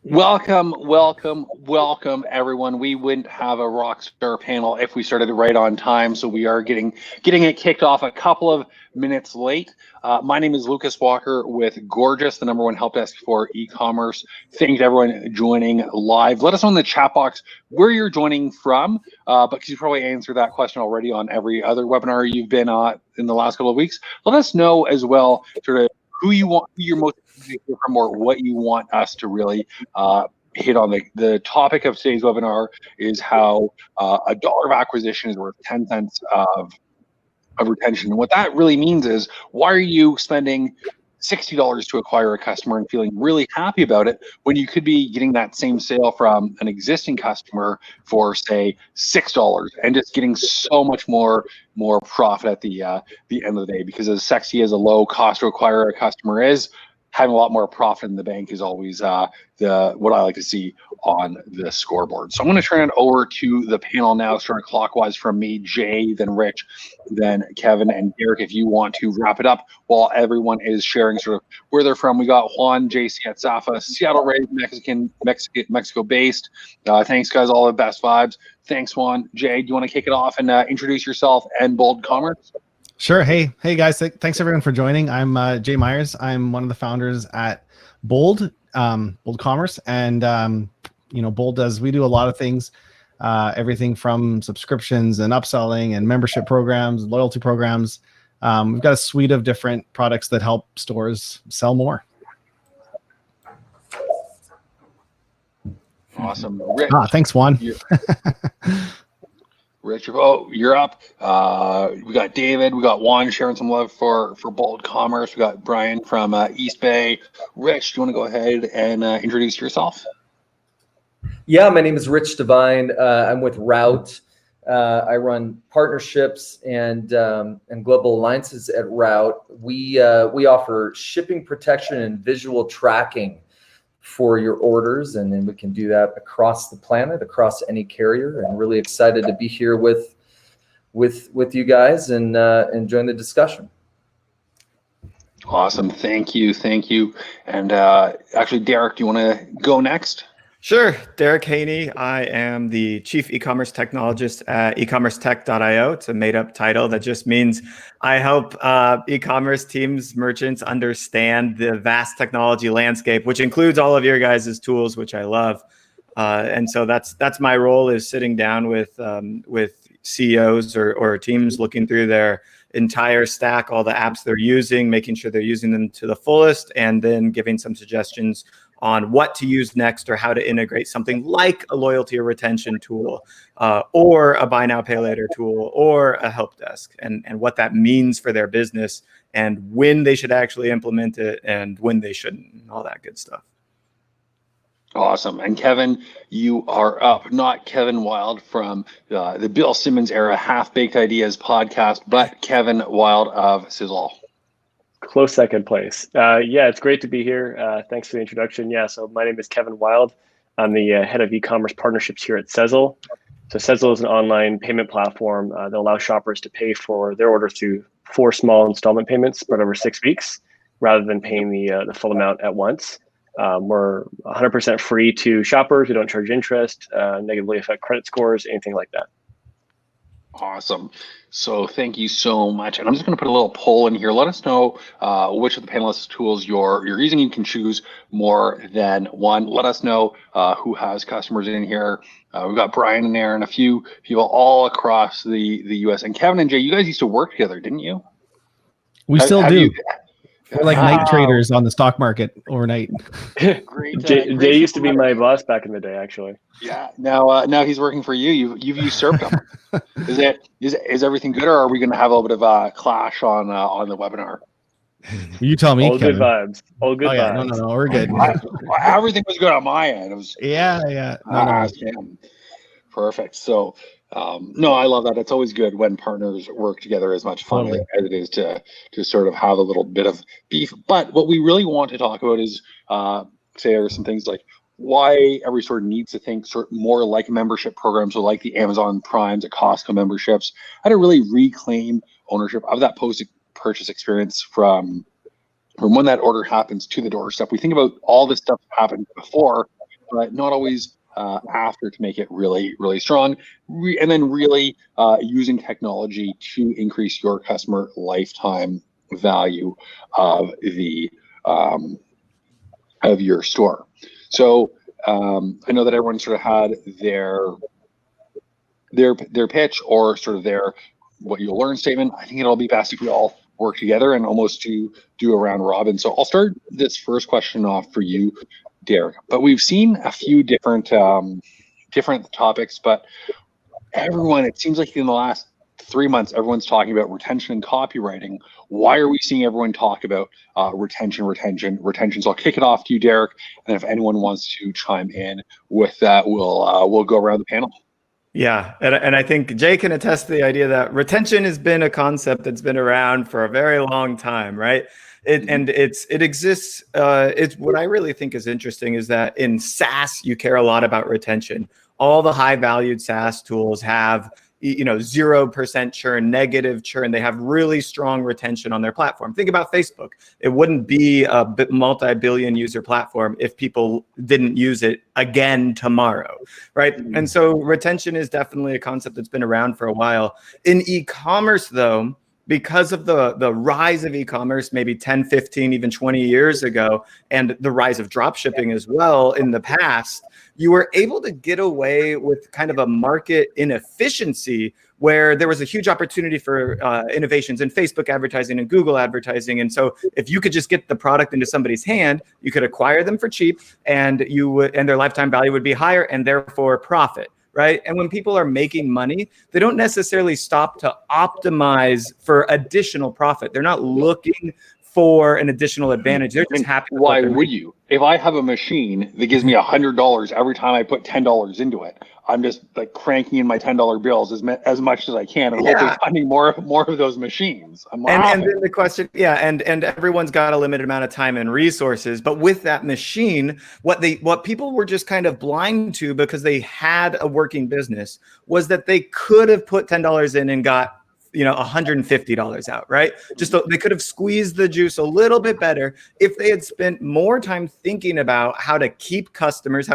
Welcome, everyone. We wouldn't have a rockstar panel if we started right on time, so we are getting it kicked off a couple of minutes late. My name is Lucas Walker with Gorgias, the #1 help desk for e-commerce. Thanks everyone joining live. Let us know in the chat box where you're joining from, because you probably answered that question already on every other webinar you've been on in the last couple of weeks. Let us know as well sort of who you're most interested to hear from, or what you want us to really hit on. The topic of today's webinar is how a dollar of acquisition is worth 10 cents of retention. And what that really means is, why are you spending $60 to acquire a customer and feeling really happy about it when you could be getting that same sale from an existing customer for, say, $6 and just getting so much more profit at the end of the day? Because as sexy as a low cost to acquire a customer is, having a lot more profit in the bank is always what I like to see on the scoreboard. So I'm going to turn it over to the panel now, starting clockwise from me, Jay, then Rich, then Kevin, and Derek, if you want to wrap it up while everyone is sharing sort of where they're from. We got Juan, JC at Safa, Seattle raised, Mexico based. Thanks, guys. All the best vibes. Thanks, Juan. Jay, do you want to kick it off and introduce yourself and Bold Commerce? Sure. Hey guys. Thanks everyone for joining. I'm Jay Myers. I'm one of the founders at Bold Commerce, and Bold we do a lot of things, everything from subscriptions and upselling and membership programs, loyalty programs. We've got a suite of different products that help stores sell more. Awesome. Rich. Thanks, Juan. Rich, you're up. We got David, we got Juan sharing some love for Bold Commerce. We got Brian from East Bay. Rich, do you want to go ahead and introduce yourself? Yeah, my name is Rich Devine. I'm with Route. I run partnerships and global alliances at Route. We offer shipping protection and visual tracking for your orders, and then we can do that across the planet, across any carrier. And really excited to be here with you guys and join the discussion. Awesome, thank you. And actually, Derek, do you want to go next? Sure. Derek Haney. I am the Chief E-commerce Technologist at ecommercetech.io. It's a made-up title that just means I help e-commerce teams, merchants understand the vast technology landscape, which includes all of your guys' tools, which I love. And so that's my role, is sitting down with CEOs or teams, looking through their entire stack, all the apps they're using, making sure they're using them to the fullest, and then giving some suggestions on what to use next, or how to integrate something like a loyalty or retention tool, or a buy now, pay later tool, or a help desk, and what that means for their business, and when they should actually implement it and when they shouldn't, and all that good stuff. Awesome. And Kevin, you are up. Not Kevin Wild from the Bill Simmons era Half-Baked Ideas podcast, but Kevin Wild of Sizzle. Close second place. Yeah, it's great to be here. Thanks for the introduction. Yeah, so my name is Kevin Wild. I'm the head of e-commerce partnerships here at Sezzle. So Sezzle is an online payment platform that allows shoppers to pay for their orders through 4 small installment payments spread over 6 weeks, rather than paying the full amount at once. We're 100% free to shoppers. We don't charge interest, negatively affect credit scores, anything like that. Awesome. So thank you so much. And I'm just going to put a little poll in here. Let us know which of the panelists' tools you're using. You can choose more than one. Let us know who has customers in here. We've got Brian in there and a few people all across the US. And Kevin and Jay, you guys used to work together, didn't you? We still do. We're like night traders on the stock market overnight. Great. Jay used to be my boss back in the day, actually. Yeah. Now he's working for you. You've usurped him. Is everything good, or are we going to have a little bit of a clash on the webinar? You tell me. All Kevin. good vibes. All good vibes. No, we're good. Everything was good on my end. It was. Yeah. No. Perfect. So. No, I love that. It's always good when partners work together. As much fun as it is to sort of have a little bit of beef. But what we really want to talk about is, say, there are some things like why every store needs to think sort of more like membership programs, or like the Amazon Primes, the Costco memberships, how to really reclaim ownership of that post-purchase experience from when that order happens to the doorstep. We think about all this stuff that happened before, but not always after to make it really, really strong. And then really using technology to increase your customer lifetime value of the of your store. So I know that everyone sort of had their pitch or sort of their what you'll learn statement. I think it'll be best if we all work together and almost do a round robin. So I'll start this first question off for you, Derek. But we've seen a few different topics, but everyone, it seems like in the last 3 months, everyone's talking about retention and copywriting. Why are we seeing everyone talk about retention? So I'll kick it off to you, Derek, and if anyone wants to chime in with that, we'll go around the panel. Yeah, and I think Jay can attest to the idea that retention has been a concept that's been around for a very long time, right? It exists. It's what I really think is interesting is that in SaaS you care a lot about retention. All the high valued SaaS tools have 0% churn, negative churn. They have really strong retention on their platform. Think about Facebook. It wouldn't be a multi-billion user platform if people didn't use it again tomorrow, right? And so retention is definitely a concept that's been around for a while. In e-commerce, though, because of the rise of e-commerce, maybe 10, 15, even 20 years ago, and the rise of drop shipping as well in the past, you were able to get away with kind of a market inefficiency where there was a huge opportunity for innovations in Facebook advertising and Google advertising. And so if you could just get the product into somebody's hand, you could acquire them for cheap and their lifetime value would be higher and therefore profit. Right. And when people are making money, they don't necessarily stop to optimize for additional profit. They're not looking for an additional advantage. They're just happy. Why would you? If I have a machine that gives me $100 every time I put $10 into it, I'm just like cranking in my $10 bills as much as I can and hopefully finding more of those machines. And then the question, and everyone's got a limited amount of time and resources, but with that machine, what people were just kind of blind to because they had a working business was that they could have put $10 in and got $150 out, right? Just they could have squeezed the juice a little bit better if they had spent more time thinking about how to keep customers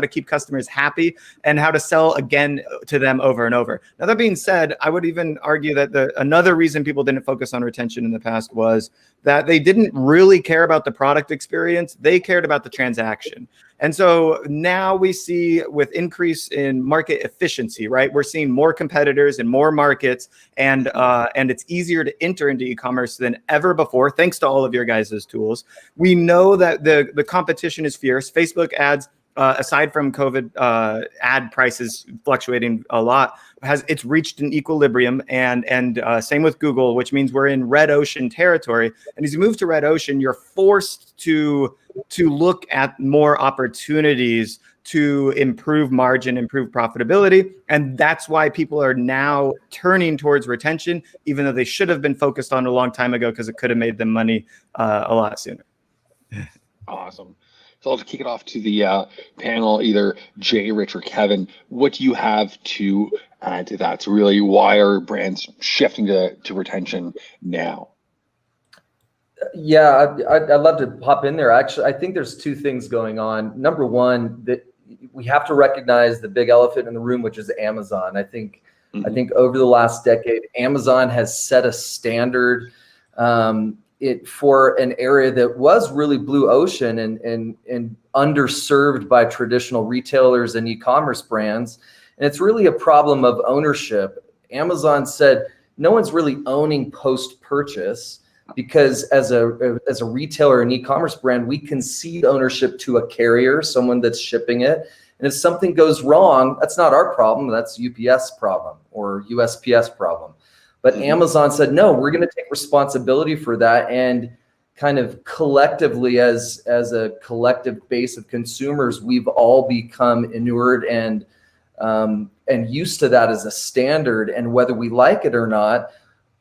happy, and how to sell again to them over and over. Now, that being said, I would even argue that another reason people didn't focus on retention in the past was that they didn't really care about the product experience. They cared about the transaction. And so now we see with increase in market efficiency, right? We're seeing more competitors in more markets, and it's easier to enter into e-commerce than ever before, thanks to all of your guys' tools. We know that the competition is fierce. Facebook ads, aside from COVID ad prices fluctuating a lot, it's reached an equilibrium, and same with Google, which means we're in red ocean territory. And as you move to red ocean, you're forced to look at more opportunities to improve margin, improve profitability. And that's why people are now turning towards retention, even though they should have been focused on a long time ago because it could have made them money a lot sooner. Awesome. So I'll just kick it off to the panel, either Jay, Rich, or Kevin. What do you have to add to that? So really, why are brands shifting to retention now? Yeah, I'd love to hop in there. Actually, I think there's two things going on. Number one, that we have to recognize the big elephant in the room, which is Amazon. I think over the last decade, Amazon has set a standard for an area that was really blue ocean and underserved by traditional retailers and e-commerce brands. And it's really a problem of ownership. Amazon said no one's really owning post-purchase, because as a retailer and e-commerce brand, we concede ownership to a carrier, someone that's shipping it. And if something goes wrong, that's not our problem. That's UPS problem or USPS problem. But Amazon said, no, we're going to take responsibility for that. And kind of collectively, as a collective base of consumers, we've all become inured and used to that as a standard. And whether we like it or not,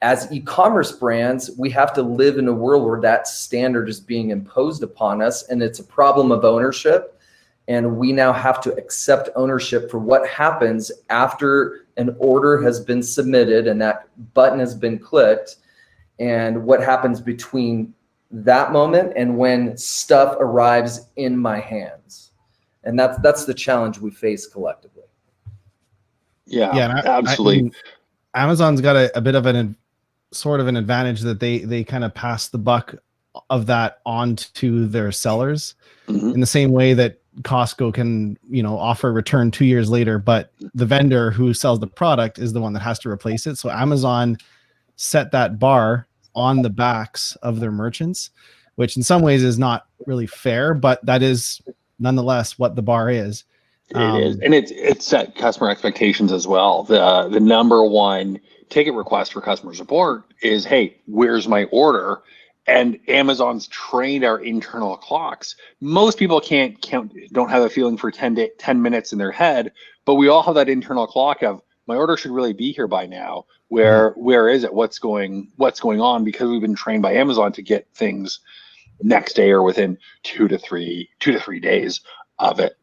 as e-commerce brands, we have to live in a world where that standard is being imposed upon us. And it's a problem of ownership. And we now have to accept ownership for what happens after an order has been submitted and that button has been clicked, and what happens between that moment and when stuff arrives in my hands. And that's the challenge we face collectively. Yeah, and absolutely. I mean, Amazon's got a bit of sort of an advantage that they kind of pass the buck of that on to their sellers in the same way that Costco can, offer a return 2 years later, but the vendor who sells the product is the one that has to replace it. So Amazon set that bar on the backs of their merchants, which in some ways is not really fair, but that is nonetheless what the bar is. It is, and it's set customer expectations as well. The number one ticket request for customer support is, hey, where's my order? And Amazon's trained our internal clocks. Most people can't count, don't have a feeling for 10 minutes in their head, but we all have that internal clock of, my order should really be here by now. Where is it? What's going on? Because we've been trained by Amazon to get things next day or within 2 to 3 days of it.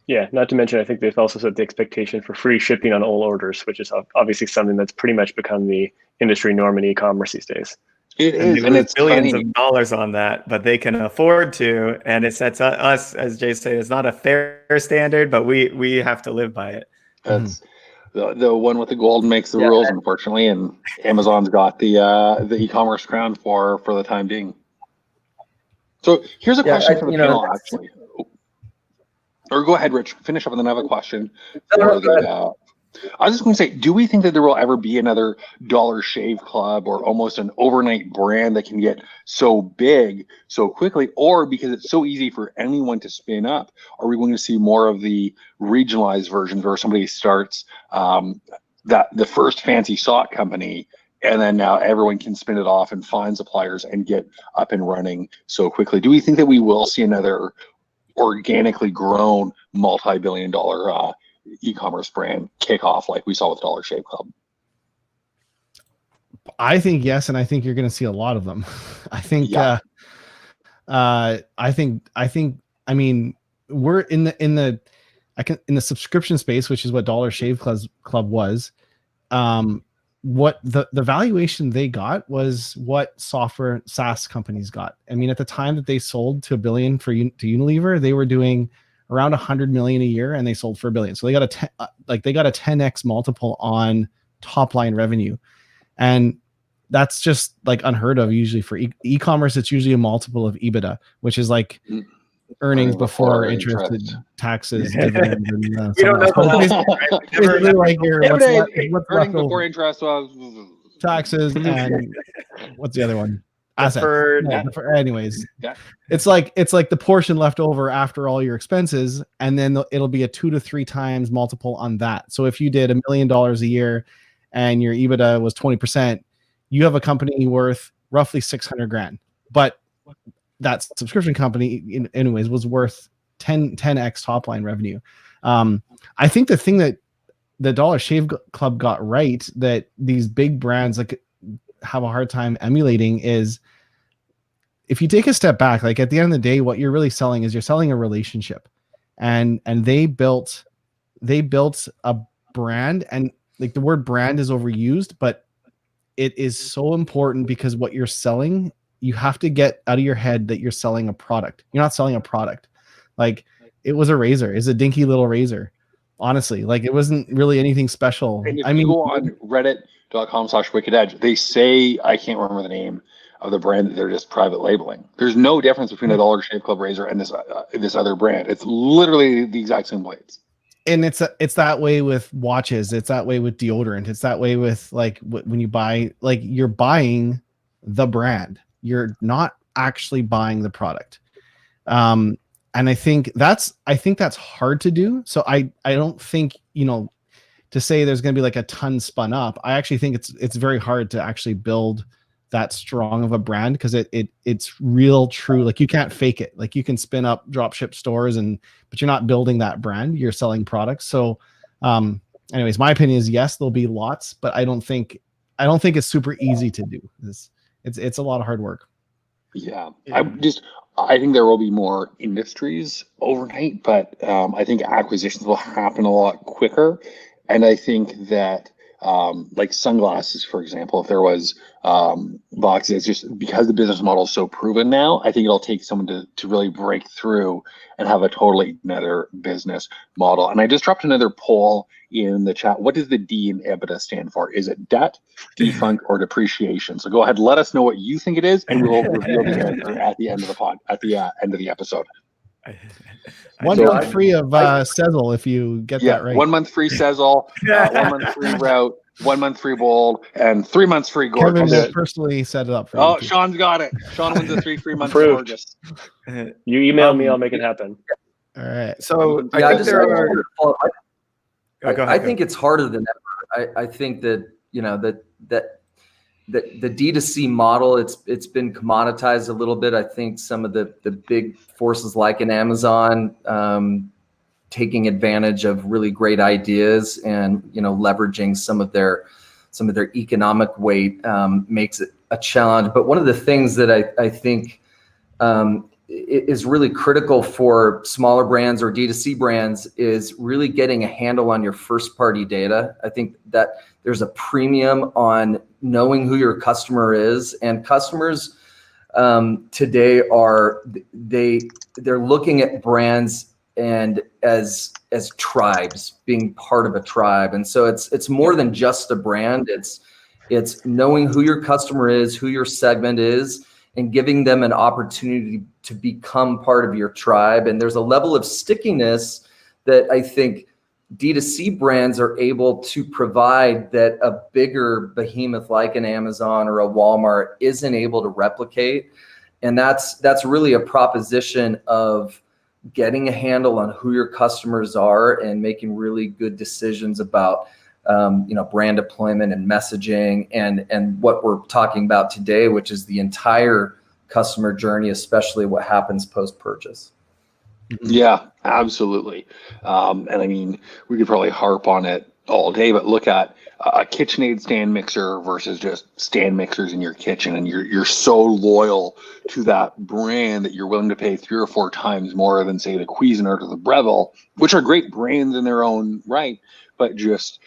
Yeah, not to mention, I think they've also set the expectation for free shipping on all orders, which is obviously something that's pretty much become the industry norm in e-commerce these days. It is, and it's billions of dollars on that, but they can afford to, and it sets us, as Jay said, it's not a fair standard, but we have to live by it. That's the one with the gold makes the rules, unfortunately, and Amazon's got the e-commerce crown for the time being. So here's a question for the panel, actually. Or go ahead, Rich. Finish up, and then I have a question. I was just going to say, do we think that there will ever be another Dollar Shave Club or almost an overnight brand that can get so big so quickly, or because it's so easy for anyone to spin up, are we going to see more of the regionalized versions where somebody starts the first fancy sock company, and then now everyone can spin it off and find suppliers and get up and running so quickly? Do we think that we will see another organically grown multi-billion-dollar e-commerce brand kick off like we saw with Dollar Shave Club? I think yes, and I think you're going to see a lot of them. I think I mean, we're in the subscription space, which is what Dollar Shave Club was. What the valuation they got was what software SaaS companies got. I mean, at the time that they sold to $1 billion to Unilever, they were doing around 100 million a year, and they sold for $1 billion. So they got a 10x multiple on top line revenue, and that's just like unheard of. Usually for e-commerce, it's usually a multiple of EBITDA, which is like earnings before interest, taxes, dividends, and we don't know. Basically, like what's earnings left before over. interest, Taxes, and what's the other one? Deferred. Anyways, it's like the portion left over after all your expenses, and then it'll be a 2 to 3 times multiple on that. So if you did $1 million a year and your EBITDA was 20%, you have a company worth roughly 600 grand. But that subscription company, anyways, was worth 10x top line revenue. I think the thing that the Dollar Shave Club got right, that these big brands like have a hard time emulating, is if you take a step back, like at the end of the day, what you're really selling is you're selling a relationship, and they built a brand, and like the word brand is overused, but it is so important because what you're selling, you have to get out of your head that you're selling a product. You're not selling a product. Like it was a razor. It's a dinky little razor. Honestly, like it wasn't really anything special. And if you go on reddit.com/wickededge, they say, I can't remember the name of the brand, that they're just private labeling. There's no difference between a Dollar Shave Club razor and this other brand. It's literally the exact same blades. And it's that way with watches. It's that way with deodorant. It's that way with like when you buy, like you're buying the brand. You're not actually buying the product. And I think that's hard to do. So I don't think, to say there's going to be like a ton spun up. I actually think it's very hard to actually build that strong of a brand, because it's real true. Like you can't fake it. Like you can spin up drop ship stores but you're not building that brand. You're selling products. So anyways, my opinion is yes, there'll be lots, but I don't think it's super easy to do. It's a lot of hard work. Yeah. I think there will be more industries overnight, but I think acquisitions will happen a lot quicker. And I think that like sunglasses, for example, if there was boxes, it's just because the business model is so proven now, I think it'll take someone to really break through and have a totally another business model. And I just dropped another poll in the chat. What does the D in EBITDA stand for? Is it debt, defunct, or depreciation? So go ahead, let us know what you think it is, and we will reveal the answer at the end of the end of the episode. 1 month free of Sezzle if you get that right. 1 month free Sezzle, 1 month free Route, 1 month free Bold, and 3 months free Gorgias. Kevin will personally set it up for you. Oh, Sean's got it. Sean wins the 3 free months of Gorgias. You email me, I'll make it happen. All right. So Yeah, I think it's harder than ever. I think that the D2C model, it's been commoditized a little bit. I think some of the big forces like in Amazon taking advantage of really great ideas and leveraging some of their economic weight makes it a challenge. But one of the things that I think is really critical for smaller brands or D2C brands is really getting a handle on your first party data. I think that there's a premium on knowing who your customer is, and customers today they're looking at brands and as tribes, being part of a tribe. And so it's more than just a brand. It's knowing who your customer is, who your segment is, and giving them an opportunity to become part of your tribe. And there's a level of stickiness that I think D2C brands are able to provide that a bigger behemoth like an Amazon or a Walmart isn't able to replicate. And that's really a proposition of getting a handle on who your customers are and making really good decisions about brand deployment and messaging and what we're talking about today, which is the entire customer journey, especially what happens post-purchase. Yeah, absolutely. And I mean, we could probably harp on it all day, but look at a KitchenAid stand mixer versus just stand mixers in your kitchen, and you're so loyal to that brand that you're willing to pay 3 or 4 times more than, say, the Cuisinart or the Breville, which are great brands in their own right, but just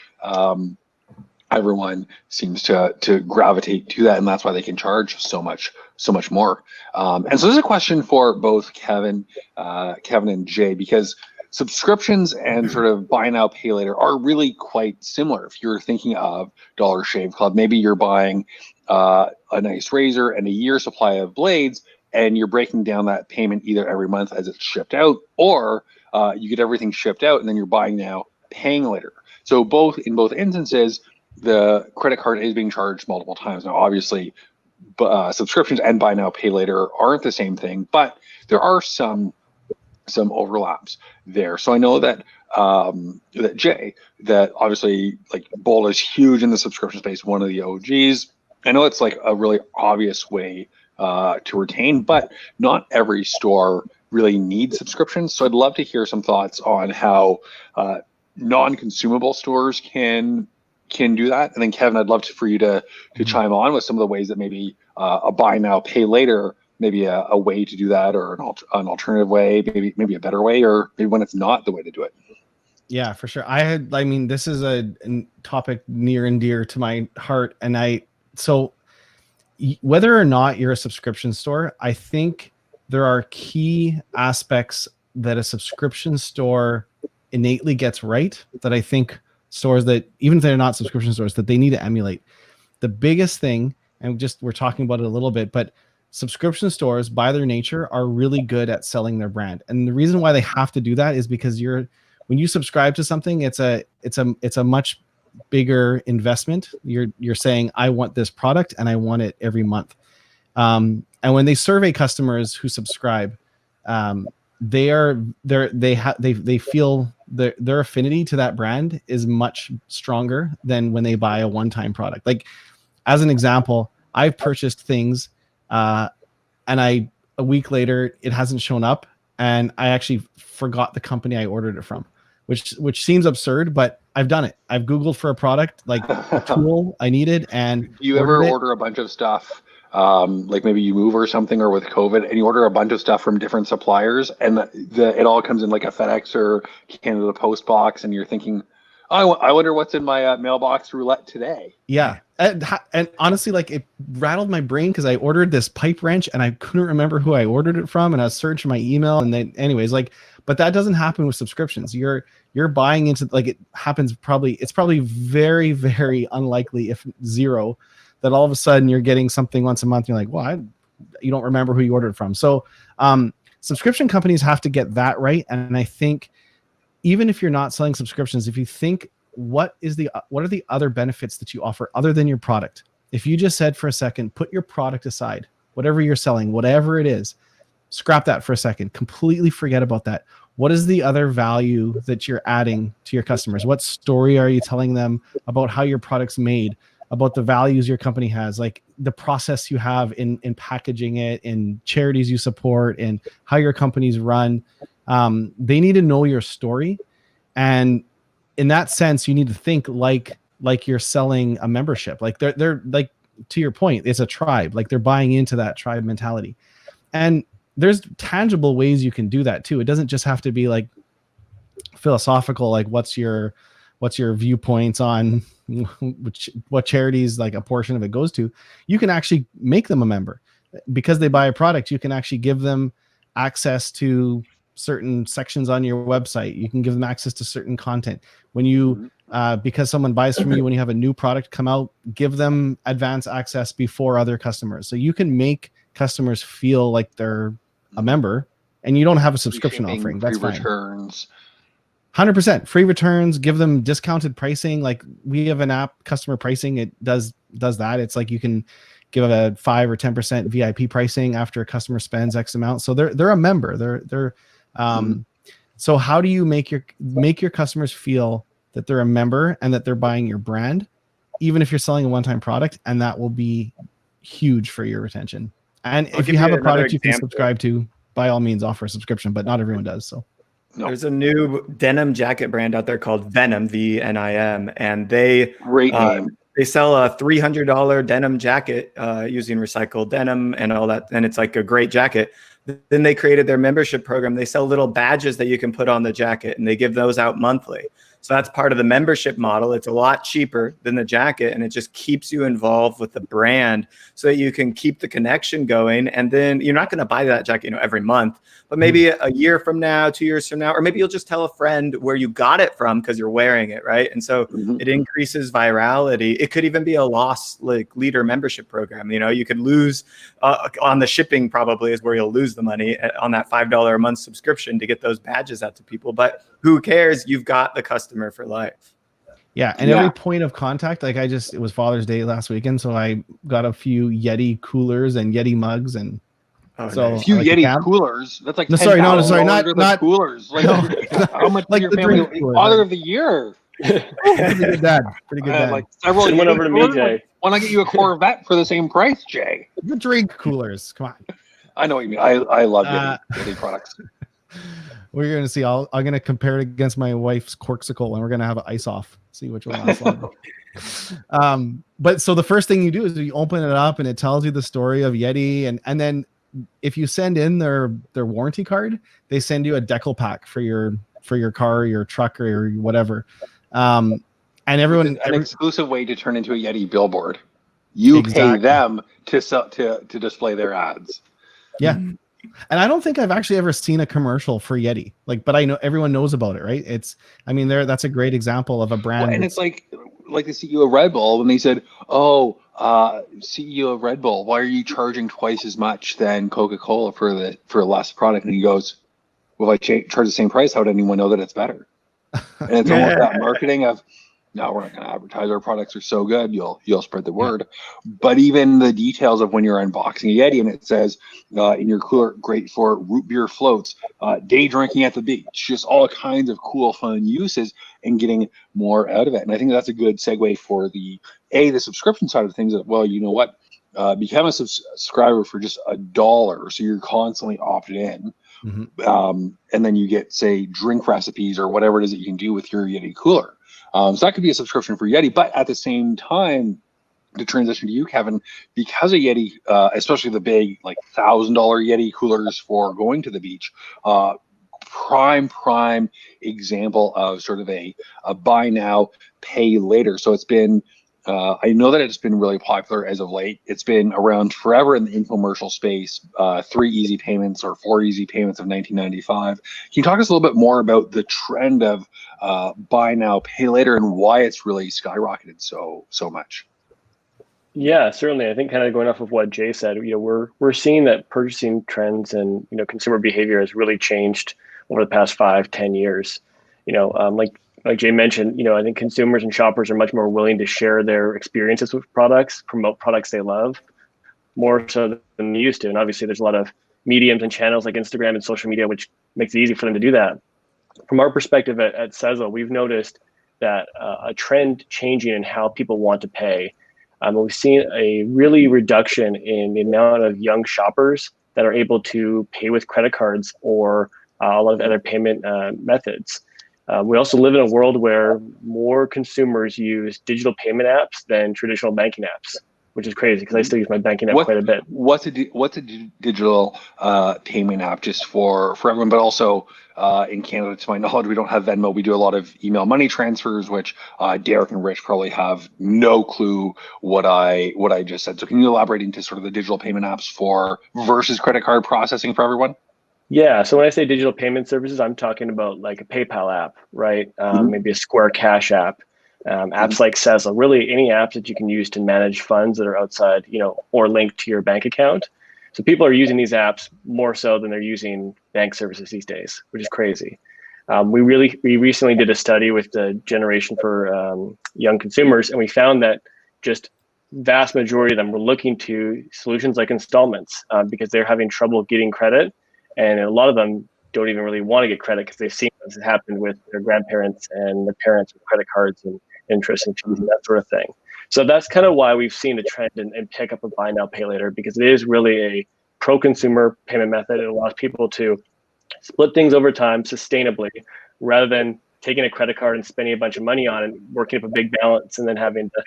everyone seems to gravitate to that, and that's why they can charge so much more. And so this is a question for both Kevin and Jay, because subscriptions and sort of buy now, pay later are really quite similar. If you're thinking of Dollar Shave Club, maybe you're buying a nice razor and a year's supply of blades, and you're breaking down that payment either every month as it's shipped out, or you get everything shipped out and then you're buying now, paying later. So in both instances, the credit card is being charged multiple times. Now, obviously, subscriptions and buy now, pay later aren't the same thing, but there are some overlaps there. So I know that that Jay, that obviously like Bold is huge in the subscription space, one of the OGs. I know it's like a really obvious way to retain, but not every store really needs subscriptions. So I'd love to hear some thoughts on how non-consumable stores can do that. And then Kevin, I'd love for you to chime on with some of the ways that maybe a buy now, pay later, maybe a way to do that, or an alternative way, maybe a better way, or maybe when it's not the way to do it. Yeah, for sure. I mean, this is a topic near and dear to my heart. And so whether or not you're a subscription store, I think there are key aspects that a subscription store innately gets right that I think stores that, even if they're not subscription stores, that they need to emulate. The biggest thing, and we're talking about it a little bit, but subscription stores by their nature are really good at selling their brand. And the reason why they have to do that is because when you subscribe to something, it's a much bigger investment. You're saying, I want this product and I want it every month. And when they survey customers who subscribe, they feel their affinity to that brand is much stronger than when they buy a one-time product. Like, as an example, I've purchased things and a week later it hasn't shown up, and I actually forgot the company I ordered it from, which seems absurd, but I've done it. I've Googled for a product, like a tool I needed, and do you ever order a bunch of stuff, like maybe you move or something, or with COVID, and you order a bunch of stuff from different suppliers, and it all comes in like a FedEx or Canada Post box, and you're thinking, I wonder what's in my mailbox roulette today. Yeah. And honestly, like it rattled my brain because I ordered this pipe wrench and I couldn't remember who I ordered it from, and I was searching my email, and then anyways, like, but that doesn't happen with subscriptions. You're buying into, like, it happens it's probably very, very unlikely, if zero, that all of a sudden you're getting something once a month. And you're like, well, you don't remember who you ordered from. So subscription companies have to get that right. And I think even if you're not selling subscriptions, if you think, what are the other benefits that you offer other than your product? If you just said for a second, put your product aside, whatever you're selling, whatever it is, scrap that for a second, completely forget about that. What is the other value that you're adding to your customers? What story are you telling them about how your product's made, about the values your company has, like the process you have in packaging it, in charities you support, and how your company's run? They need to know your story. And in that sense, you need to think like you're selling a membership. Like they're like, to your point, it's a tribe. Like they're buying into that tribe mentality. And there's tangible ways you can do that too. It doesn't just have to be like philosophical, like what's your viewpoints on what charities, like a portion of it goes to. You can actually make them a member. Because they buy a product, you can actually give them access to certain sections on your website. You can give them access to certain content. When you because someone buys from you when you have a new product come out, give them advance access before other customers. So you can make customers feel like they're a member, and you don't have a subscription offering. That's fine. Returns. 100% free returns. Give them discounted pricing. Like we have an app, customer pricing. It does that. It's like you can give a 5 or 10% VIP pricing after a customer spends X amount. So they're a member. They're so how do you make your customers feel that they're a member and that they're buying your brand, even if you're selling a one-time product? And that will be huge for your retention. And if you have a product you can subscribe to, by all means offer a subscription, but not everyone does. So there's a new denim jacket brand out there called Venom, VNIM, and they Great name. They sell a $300 denim jacket using recycled denim and all that, and it's like a great jacket. Then they created their membership program. They sell little badges that you can put on the jacket, and they give those out monthly. So that's part of the membership model. It's a lot cheaper than the jacket, and it just keeps you involved with the brand so that you can keep the connection going. And then you're not going to buy that jacket, every month, but maybe a year from now, 2 years from now, or maybe you'll just tell a friend where you got it from because you're wearing it, right? And so it increases virality. It could even be a loss leader membership program. You could lose on the shipping, probably is where you'll lose the money on that $5 a month subscription to get those badges out to people. But who cares? You've got the customer for life. Yeah. And every point of contact, like it was Father's Day last weekend. So I got a few Yeti coolers and Yeti mugs, and so a few Yeti coolers. That's like not coolers. Like how much like your the family coolers, Father of the Year? Pretty good dad. Like several. Send one over to me, Jay. Why not get you a Corvette for the same price, Jay? The drink coolers. Come on. I know what you mean. I love Yeti products. We're going to see. I'm going to compare it against my wife's Corksicle, and we're going to have an ice off. See which one lasts longer. But so the first thing you do is you open it up, and it tells you the story of Yeti, and then if you send in their warranty card, they send you a decal pack for your car, your truck, or whatever. And everyone, an exclusive way to turn into a Yeti billboard. You pay them to sell to display their ads. Yeah. And I don't think I've actually ever seen a commercial for Yeti, but I know everyone knows about it, right? That's a great example of a brand. Well, and it's like the CEO of Red Bull, when they said, CEO of Red Bull, why are you charging twice as much than Coca-Cola for less product? And he goes, well, if I charge the same price, how would anyone know that it's better? And it's almost that marketing of, no, we're not going to advertise. Our products are so good, you'll spread the word. But even the details of when you're unboxing a Yeti, and it says in your cooler, great for root beer floats, day drinking at the beach, just all kinds of cool, fun uses, and getting more out of it. And I think that's a good segue for the subscription side of things. That, well, you know what, become a subscriber for just $1, so you're constantly opted in. And then you get, say, drink recipes or whatever it is that you can do with your Yeti cooler. So that could be a subscription for Yeti, but at the same time, to transition to you, Kevin, because of Yeti, especially the big $1,000 Yeti coolers for going to the beach, prime example of sort of a buy now, pay later. So it's been, I know that it's been really popular as of late. It's been around forever in the infomercial space, 3 easy payments or 4 easy payments of 1995. Can you talk to us a little bit more about the trend of buy now, pay later, and why it's really skyrocketed so much? Yeah, certainly. I think kind of going off of what Jay said, we're seeing that purchasing trends and consumer behavior has really changed over the past 5-10 years. Like Jay mentioned, I think consumers and shoppers are much more willing to share their experiences with products, promote products they love, more so than they used to. And obviously, there's a lot of mediums and channels like Instagram and social media, which makes it easy for them to do that. From our perspective at Sezzle, we've noticed that a trend changing in how people want to pay. We've seen a really reduction in the amount of young shoppers that are able to pay with credit cards or a lot of other payment methods. We also live in a world where more consumers use digital payment apps than traditional banking apps, which is crazy because I still use my banking app quite a bit. What's a digital payment app, just for everyone, but also in Canada, to my knowledge, we don't have Venmo. We do a lot of email money transfers, which Derek and Rich probably have no clue what I just said. So can you elaborate into sort of the digital payment apps versus credit card processing for everyone? Yeah, so when I say digital payment services, I'm talking about like a PayPal app, right? Maybe a Square Cash app, apps like Sezzle, really any apps that you can use to manage funds that are outside, or linked to your bank account. So people are using these apps more so than they're using bank services these days, which is crazy. We recently did a study with the Generation for Young Consumers, and we found that just vast majority of them were looking to solutions like installments because they're having trouble getting credit. And a lot of them don't even really want to get credit because they've seen what's happened with their grandparents and their parents with credit cards and interest and fees and that sort of thing. So that's kind of why we've seen a trend and pick up a buy now, pay later, because it is really a pro-consumer payment method. It allows people to split things over time sustainably rather than taking a credit card and spending a bunch of money on it, working up a big balance, and then having to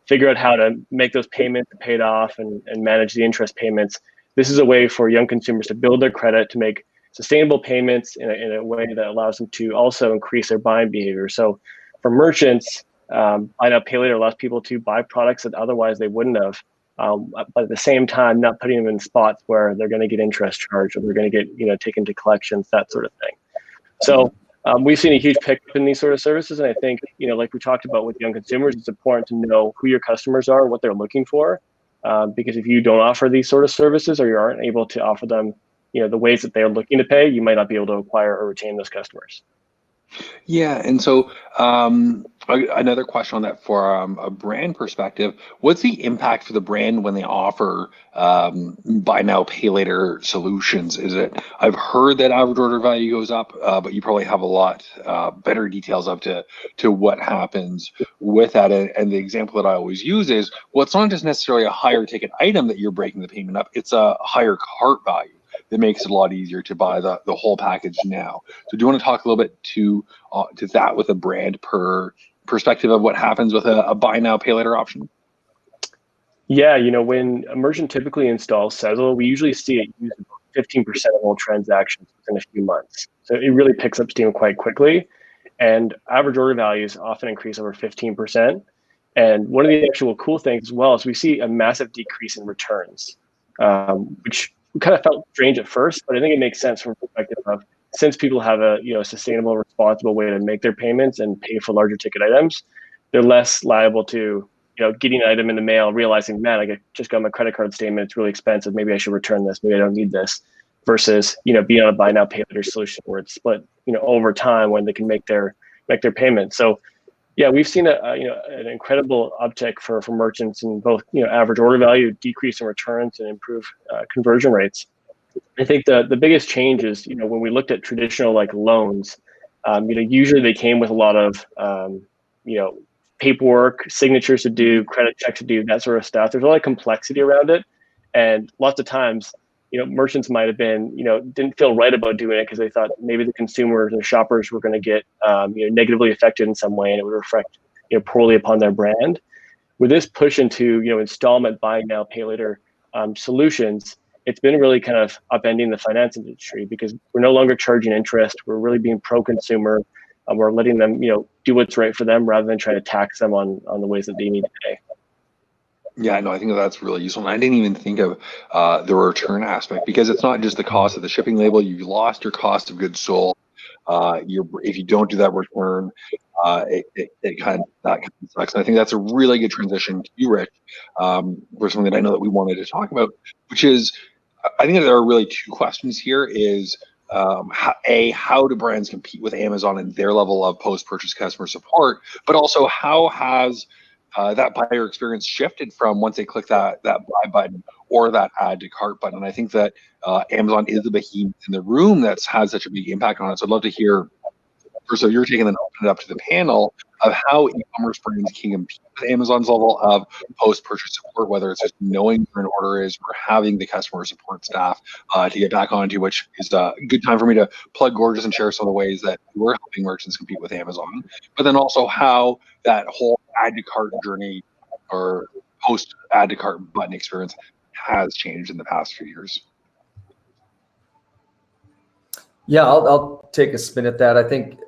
figure out how to make those payments, pay it off, and manage the interest payments. This is a way for young consumers to build their credit, to make sustainable payments in a way that allows them to also increase their buying behavior. So for merchants, buy now, pay later allows people to buy products that otherwise they wouldn't have, but at the same time, not putting them in spots where they're going to get interest charged or they're going to get taken to collections, that sort of thing. So we've seen a huge pickup in these sort of services. And I think, like we talked about with young consumers, it's important to know who your customers are, what they're looking for. Because if you don't offer these sort of services or you aren't able to offer them, the ways that they're looking to pay, you might not be able to acquire or retain those customers. Yeah, and so another question on that for a brand perspective, what's the impact for the brand when they offer buy now, pay later solutions? I've heard that average order value goes up, but you probably have a lot better details up to what happens with that. And the example that I always use is, well, it's not just necessarily a higher ticket item that you're breaking the payment up, it's a higher cart value that makes it a lot easier to buy the whole package now. So do you want to talk a little bit to that with a brand perspective of what happens with a buy now, pay later option? Yeah, when a merchant typically installs Sezzle, we usually see it use about 15% of all transactions within a few months. So it really picks up steam quite quickly. And average order values often increase over 15%. And one of the actual cool things as well is we see a massive decrease in returns, which kind of felt strange at first, but I think it makes sense from the perspective of, since people have a sustainable, responsible way to make their payments and pay for larger ticket items, they're less liable to getting an item in the mail, realizing, man, I just got my credit card statement, it's really expensive, maybe I should return this, maybe I don't need this, versus being on a buy now, pay later solution where it's split over time when they can make their payment. So yeah, we've seen an incredible uptick for merchants in both average order value, decrease in returns, and improve conversion rates. I think the biggest change is when we looked at traditional like loans, usually they came with a lot of paperwork, signatures to do, credit checks to do, that sort of stuff. There's a lot of complexity around it, and lots of times merchants might have been, didn't feel right about doing it because they thought maybe the consumers or shoppers were going to get, negatively affected in some way, and it would reflect, poorly upon their brand. With this push into, installment buy now, pay later solutions, it's been really kind of upending the finance industry because we're no longer charging interest. We're really being pro-consumer. We're letting them, do what's right for them rather than trying to tax them on the ways that they need to pay. Yeah, no, I think that's really useful. And I didn't even think of the return aspect, because it's not just the cost of the shipping label. You lost your cost of goods sold. If you don't do that return, it kind of sucks. And I think that's a really good transition to you, Rich, for something that I know that we wanted to talk about, which is, I think that there are really two questions here. Is how do brands compete with Amazon and their level of post-purchase customer support, but also how has that buyer experience shifted from once they click that buy button or that add to cart button? And I think that Amazon is the behemoth in the room that's had such a big impact on it. So I'd love to hear, first of all, you're taking and open it up to the panel of how e-commerce brands can compete with Amazon's level of post-purchase support, whether it's just knowing where an order is or having the customer support staff to get back onto, which is a good time for me to plug Gorgias and share some of the ways that we're helping merchants compete with Amazon, but then also how that whole add to cart journey or post add to cart button experience has changed in the past few years. Yeah, I'll take a spin at that. I think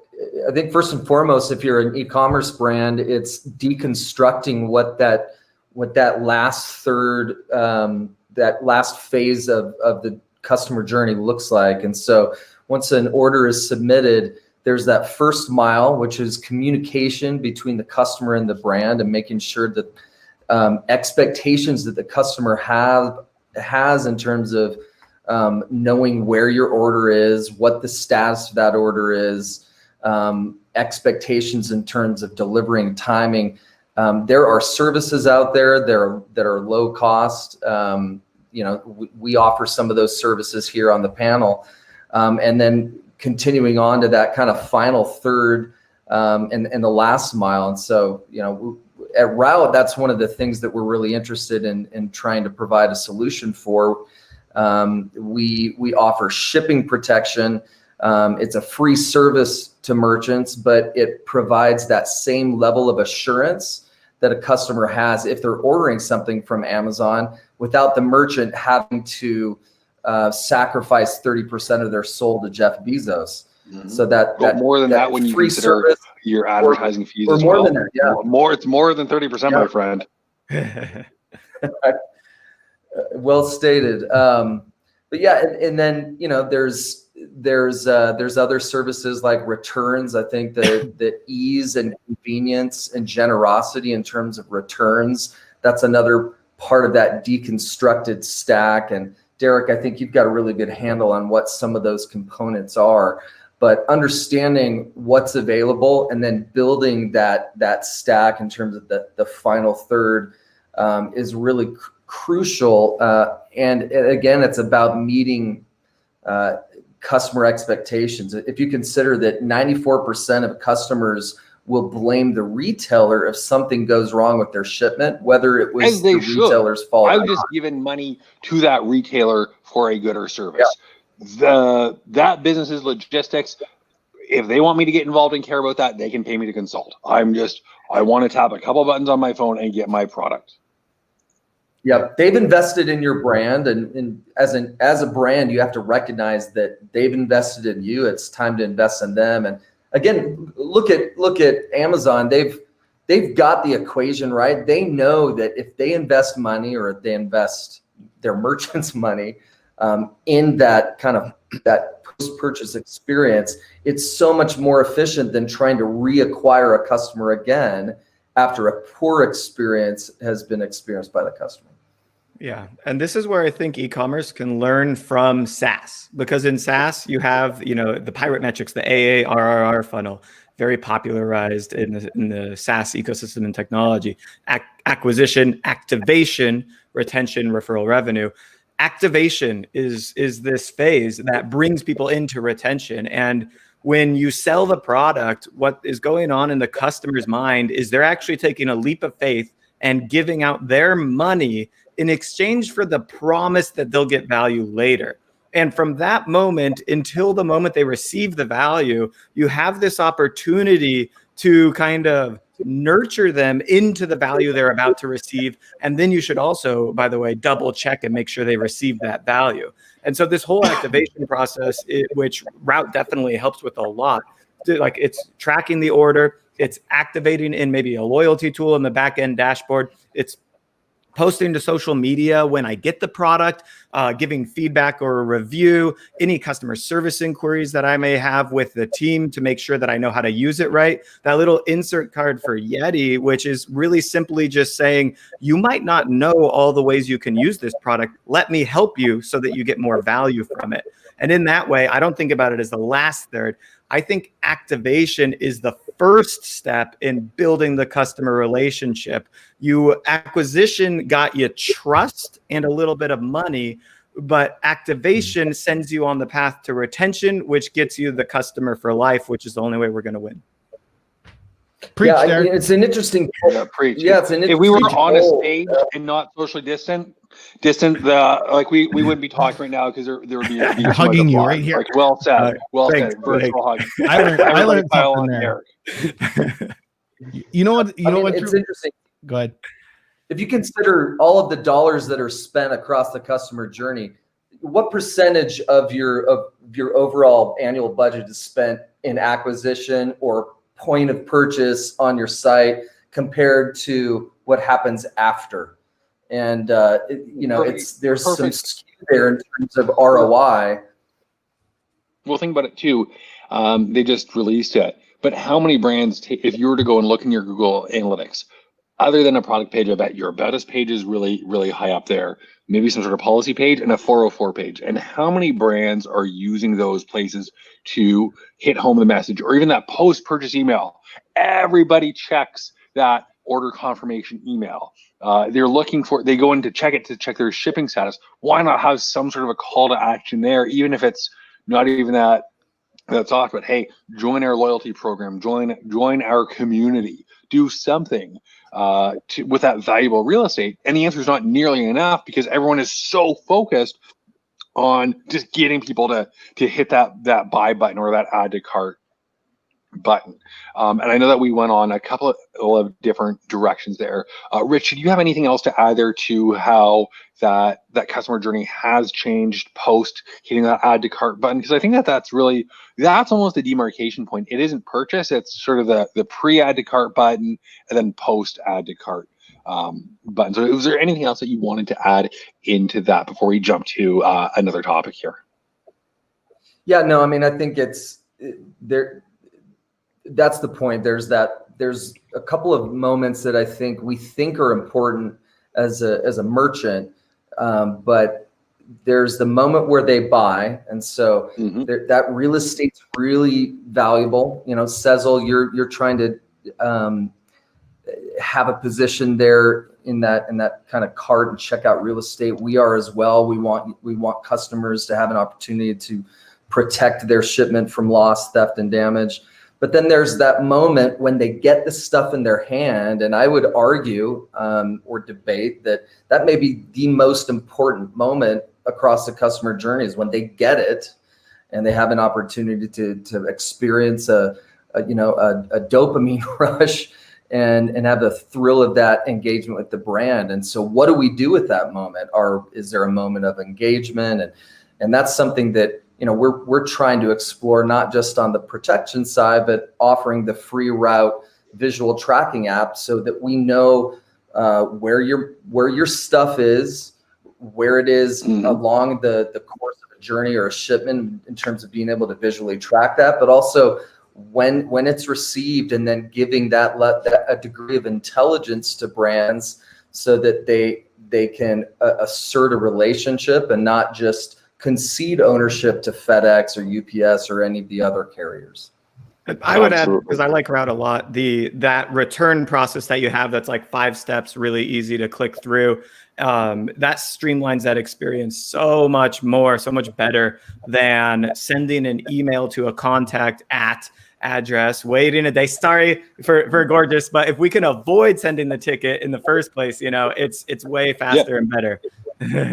first and foremost, if you're an e-commerce brand, it's deconstructing what that last third, that last phase of the customer journey looks like. And so once an order is submitted, there's that first mile, which is communication between the customer and the brand, and making sure that expectations that the customer has in terms of knowing where your order is, what the status of that order is, expectations in terms of delivering timing. There are services out there that are low cost. We offer some of those services here on the panel. And then continuing on to that kind of final third and the last mile. And so, at Route, that's one of the things that we're really interested in trying to provide a solution for. We offer shipping protection. It's a free service to merchants, but it provides that same level of assurance that a customer has if they're ordering something from Amazon without the merchant having to sacrifice 30% of their soul to Jeff Bezos. Mm-hmm. So that more than that when you consider service, your advertising fees as more well. Than that, yeah. It's more than 30%, my friend. Well stated. But yeah, and then there's other services like returns. I think the ease and convenience and generosity in terms of returns, that's another part of that deconstructed stack. And Derek, I think you've got a really good handle on what some of those components are, but understanding what's available and then building that stack in terms of the final third is really crucial. And again, it's about meeting customer expectations. If you consider that 94% of customers will blame the retailer if something goes wrong with their shipment, whether it was the retailer's fault. I've just given money to that retailer for a good or service. Yeah. That business's logistics, if they want me to get involved and care about that, they can pay me to consult. I want to tap a couple buttons on my phone and get my product. Yeah, they've invested in your brand, and as a brand, you have to recognize that they've invested in you. It's time to invest in them. And again, look at Amazon. They've got the equation right. They know that if they invest money or if they invest their merchants' money in that kind of that post-purchase experience, it's so much more efficient than trying to reacquire a customer again after a poor experience has been experienced by the customer. Yeah. And this is where I think e-commerce can learn from SaaS, because in SaaS, you have, the pirate metrics, the AARR funnel, very popularized in the SaaS ecosystem and technology. Acquisition, activation, retention, referral revenue. Activation is this phase that brings people into retention. And when you sell the product, what is going on in the customer's mind is they're actually taking a leap of faith and giving out their money in exchange for the promise that they'll get value later. And from that moment until the moment they receive the value, you have this opportunity to kind of nurture them into the value they're about to receive. And then you should also, by the way, double check and make sure they receive that value. And so this whole activation process, which Route definitely helps with a lot, like it's tracking the order, it's activating in maybe a loyalty tool in the back end dashboard, it's posting to social media when I get the product, giving feedback or a review, any customer service inquiries that I may have with the team to make sure that I know how to use it right. That little insert card for Yeti, which is really simply just saying, you might not know all the ways you can use this product. Let me help you so that you get more value from it. And in that way, I don't think about it as the last third. I think activation is the first step in building the customer relationship. Acquisition got you trust and a little bit of money, but activation sends you on the path to retention, which gets you the customer for life, which is the only way we're going to win. Preach, yeah, Derek. it's an interesting. Yeah, preach. Yeah, it's an interesting. If we were on a stage and not socially distant, we wouldn't be talking right now because there would be hugging you right here. Like, well said, thanks, said. Virtual hug. I learned pile something on there. Derek. You know what? It's interesting. Go ahead. If you consider all of the dollars that are spent across the customer journey, what percentage of your overall annual budget is spent in acquisition or point of purchase on your site compared to what happens after? And there's some skew there in terms of ROI. Well, think about it too. They just released it, but how many brands? If you were to go and look in your Google Analytics, other than a product page, I bet your About Us page is really, really high up there. Maybe some sort of policy page and a 404 page. And how many brands are using those places to hit home the message, or even that post-purchase email? Everybody checks that order confirmation email. They go in to check their shipping status. Why not have some sort of a call to action there, even if it's not even that's off, but hey, join our loyalty program, join our community, do something with that valuable real estate. And the answer is not nearly enough because everyone is so focused on just getting people to hit that buy button or that add to cart button. And I know that we went on a couple of different directions there. Rich, do you have anything else to add there to how that customer journey has changed post hitting that add to cart button? Because I think that's almost the demarcation point. It isn't purchase, it's sort of the pre-add to cart button and then post add to cart button. So was there anything else that you wanted to add into that before we jump to another topic here? Yeah, no, I mean, I think there. That's the point. There's a couple of moments that I think we think are important as a merchant, but there's the moment where they buy, and so that real estate's really valuable. You know, Sezzle, you're trying to have a position there in that kind of cart and checkout real estate. We are as well. We want customers to have an opportunity to protect their shipment from loss, theft, and damage. But then there's that moment when they get the stuff in their hand, and I would argue or debate that may be the most important moment across the customer journey is when they get it and they have an opportunity to experience a dopamine rush and have the thrill of that engagement with the brand. And so what do we do with that moment? Is there a moment of engagement? And that's something that we're trying to explore, not just on the protection side, but offering the free Route visual tracking app so that we know where your stuff is, where it is along the course of a journey or a shipment in terms of being able to visually track that, but also when it's received, and then giving that a degree of intelligence to brands so that they can assert a relationship and not just concede ownership to FedEx or UPS or any of the other carriers. I would add, because I like Route a lot, that return process that you have that's like 5 steps, really easy to click through. That streamlines that experience so much more, so much better than sending an email to a contact at address, waiting a day. Sorry for Gorgias, but if we can avoid sending the ticket in the first place, it's way faster and better.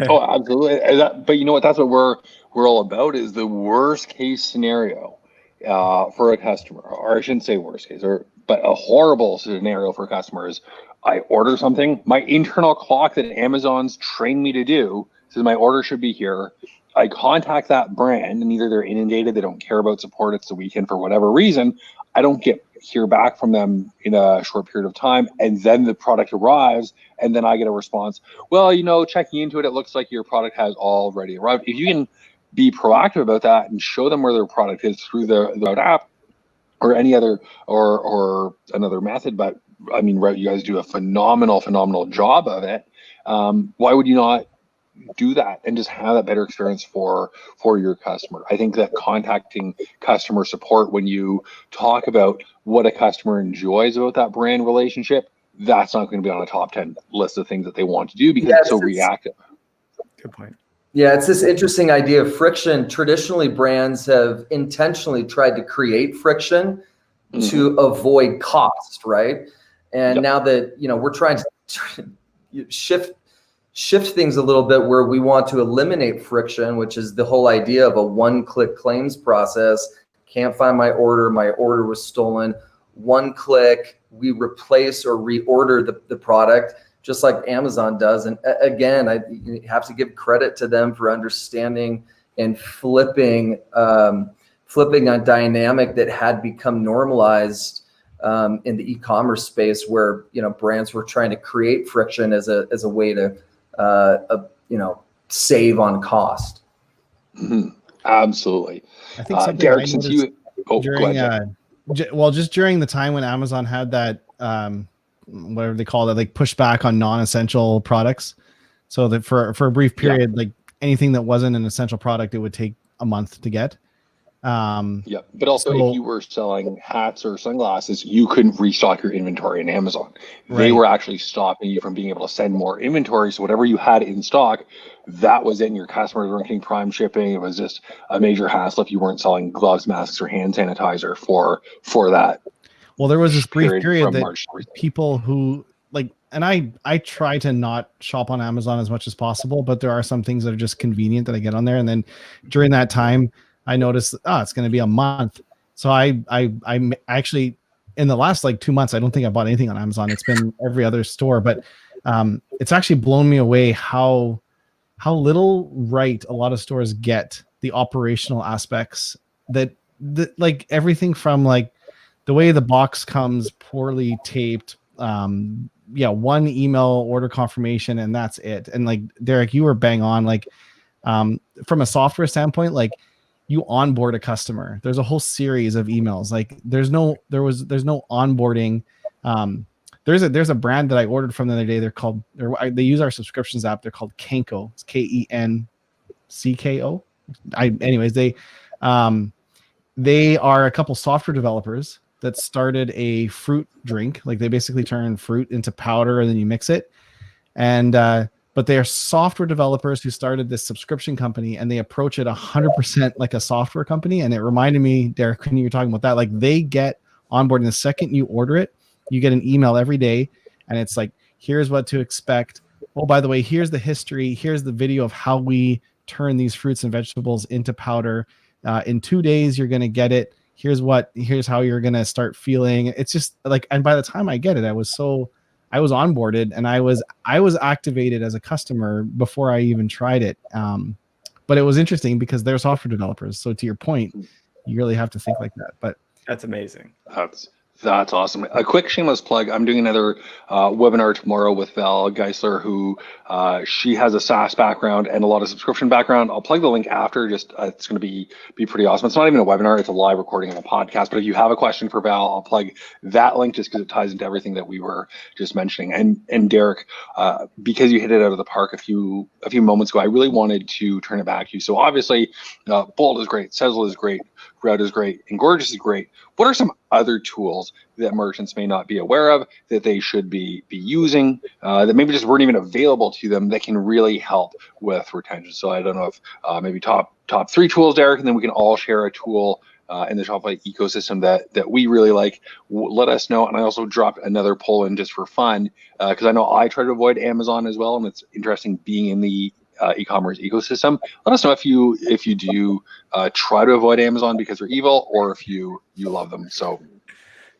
Oh, absolutely. But you know what? That's what we're all about, is the worst case scenario. for a customer, or I shouldn't say worst case, but a horrible scenario for customers. I order something, my internal clock that Amazon's trained me to do says my order should be here. I contact that brand, and either they're inundated, they don't care about support, it's the weekend for whatever reason. I don't hear back from them in a short period of time, and then the product arrives, and then I get a response. Well, checking into it, it looks like your product has already arrived. If you can be proactive about that and show them where their product is through the Route app or any other or another method, but I mean, Route, you guys do a phenomenal job of it. Why would you not do that and just have that better experience for your customer? I think that contacting customer support when you talk about what a customer enjoys about that brand relationship, that's not going to be on a top 10 list of things that they want to do because it's so reactive. Good point. Yeah, it's this interesting idea of friction. Traditionally, brands have intentionally tried to create friction to avoid cost, right? And now that we're trying to shift things a little bit where we want to eliminate friction, which is the whole idea of a one-click claims process. Can't find my order was stolen. One click, we replace or reorder the product, just like Amazon does. And again, you have to give credit to them for understanding and flipping a dynamic that had become normalized in the e-commerce space, where brands were trying to create friction as a way to save on cost. Absolutely. I think something Derek, I since noticed during just during the time when Amazon had that whatever they call it, like pushback on non-essential products, so that for a brief period, like anything that wasn't an essential product, it would take a month to get. But also if you were selling hats or sunglasses, you couldn't restock your inventory in Amazon. They were actually stopping you from being able to send more inventory. So whatever you had in stock, that was in. Your customers weren't getting prime shipping. It was just a major hassle if you weren't selling gloves, masks, or hand sanitizer for that. Well, there was this brief period that March people who and I try to not shop on Amazon as much as possible, but there are some things that are just convenient that I get on there. And then during that time, I noticed, it's going to be a month. So I actually, in the last 2 months, I don't think I bought anything on Amazon. It's been every other store, but it's actually blown me away how little right a lot of stores get the operational aspects that everything from the way the box comes poorly taped. One email order confirmation and that's it. And Derek, you were bang on, from a software standpoint, you onboard a customer. There's a whole series of emails. There's no onboarding. There's a brand that I ordered from the other day. They use our subscriptions app. They're called Kenko. It's KENCKO. Anyways, they are a couple software developers that started a fruit drink. They basically turn fruit into powder and then you mix it. And but they are software developers who started this subscription company, and they approach it 100% like a software company. And it reminded me, Derek, when you were talking about that, they get on board. And the second you order it, you get an email every day, and it's here's what to expect. Oh, by the way, here's the history. Here's the video of how we turn these fruits and vegetables into powder. In 2 days, you're going to get it. Here's how you're going to start feeling. It's just and by the time I get it, I was onboarded and I was activated as a customer before I even tried it. But it was interesting because they're software developers. So to your point, you really have to think like that. But that's amazing. That's awesome. A quick shameless plug. I'm doing another webinar tomorrow with Val Geisler, who she has a SaaS background and a lot of subscription background. I'll plug the link after. Just it's going to be pretty awesome. It's not even a webinar. It's a live recording of a podcast. But if you have a question for Val, I'll plug that link just because it ties into everything that we were just mentioning. And Derek, because you hit it out of the park a few moments ago, I really wanted to turn it back to you. So obviously, Bold is great. Sezzle is great. Route is great. And Gorgias is great. What are some other tools that merchants may not be aware of that they should be using that maybe just weren't even available to them that can really help with retention? So I don't know if maybe top 3 tools, Derek, and then we can all share a tool in the Shopify ecosystem that we really like. Let us know. And I also dropped another poll in just for fun because I know I try to avoid Amazon as well, and it's interesting being in the e-commerce ecosystem. Let us know if you do try to avoid Amazon because they're evil, or if you love them. So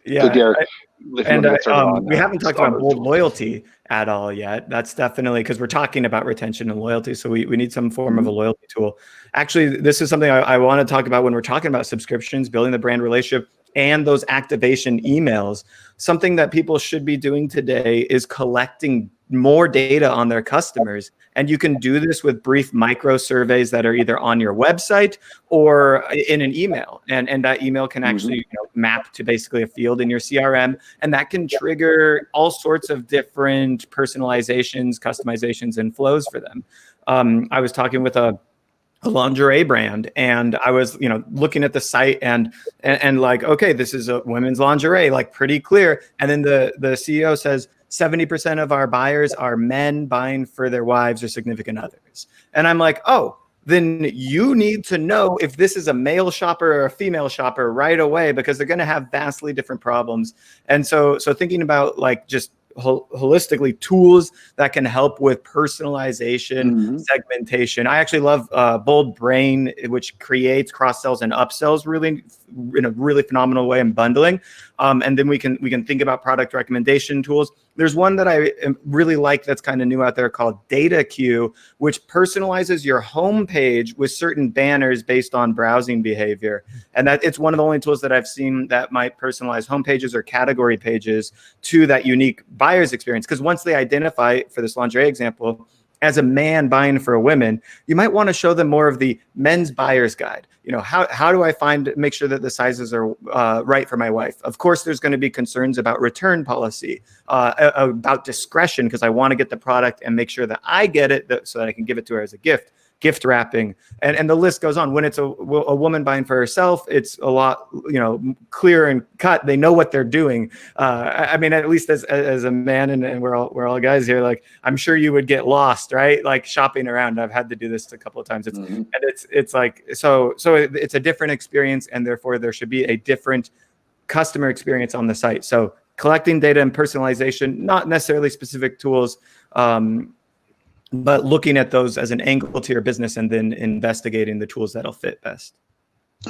Derek, if you want to get started on we haven't talked about Bold tools. loyalty at all yet. That's definitely because we're talking about retention and loyalty. So we need some form of a loyalty tool. Actually, this is something I want to talk about when we're talking about subscriptions, building the brand relationship, and those activation emails. Something that people should be doing today is collecting more data on their customers. And you can do this with brief micro surveys that are either on your website or in an email. And that email can actually map to basically a field in your CRM. And that can trigger all sorts of different personalizations, customizations, and flows for them. I was talking with a lingerie brand, and I was, looking at the site and like, okay, this is a women's lingerie, like pretty clear. And then the CEO says 70% of our buyers are men buying for their wives or significant others. And I'm like, oh, then you need to know if this is a male shopper or a female shopper right away, because they're going to have vastly different problems. And so thinking about like just holistically tools that can help with personalization, segmentation. I actually love Bold Brain, which creates cross sells and upsells really in a really phenomenal way, and bundling. And then we can think about product recommendation tools. There's one that I really like that's kind of new out there called Data Queue, which personalizes your homepage with certain banners based on browsing behavior. And that it's one of the only tools that I've seen that might personalize homepages or category pages to that unique buyer's experience. Because once they identify, for this lingerie example, as a man buying for a woman, you might want to show them more of the men's buyer's guide. How do I make sure that the sizes are right for my wife? Of course, there's going to be concerns about return policy, about discretion, because I want to get the product and make sure that I get it so that I can give it to her as a gift wrapping, and the list goes on. When it's a woman buying for herself, it's a lot, clear and cut. They know what they're doing. I mean, at least as a man, and we're all guys here, like, I'm sure you would get lost, right? Like shopping around. I've had to do this a couple of times. It's like, so it's a different experience, and therefore there should be a different customer experience on the site. So collecting data and personalization, not necessarily specific tools, but looking at those as an angle to your business, and then investigating the tools that'll fit best.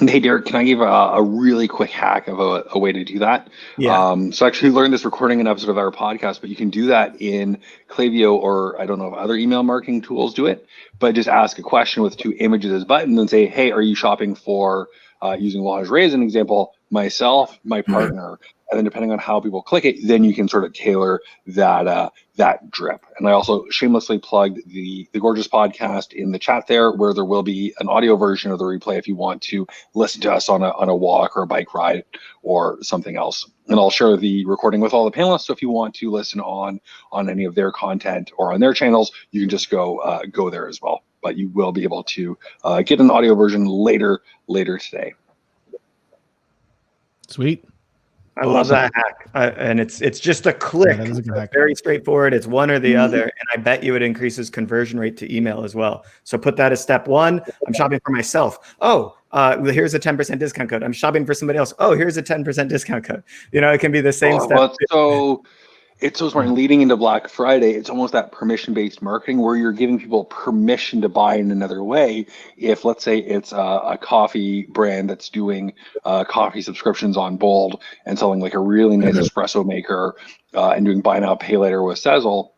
Hey, Derek, can I give a really quick hack of a way to do that? Yeah. So I actually learned this recording an episode of our podcast, but you can do that in Klaviyo, or I don't know if other email marketing tools do it, but just ask a question with 2 images as buttons and say, hey, are you shopping for, using lingerie as an example, myself, my partner? And then depending on how people click it, then you can sort of tailor that drip. And I also shamelessly plugged the Gorgias podcast in the chat there, where there will be an audio version of the replay if you want to listen to us on a walk or a bike ride or something else. And I'll share the recording with all the panelists. So if you want to listen on any of their content or on their channels, you can just go there as well. But you will be able to get an audio version later today. Sweet. I love that hack, and it's just a click. Yeah, that is a good hack. Very straightforward. It's one or the other, and I bet you it increases conversion rate to email as well. So put that as step 1. I'm shopping for myself. Oh, here's a 10% discount code. I'm shopping for somebody else. Oh, here's a 10% discount code. It can be the same step. It's so smart. And leading into Black Friday, it's almost that permission-based marketing where you're giving people permission to buy in another way. If, let's say, it's a coffee brand that's doing coffee subscriptions on Bold and selling like a really nice espresso maker and doing buy now, pay later with Sezzle,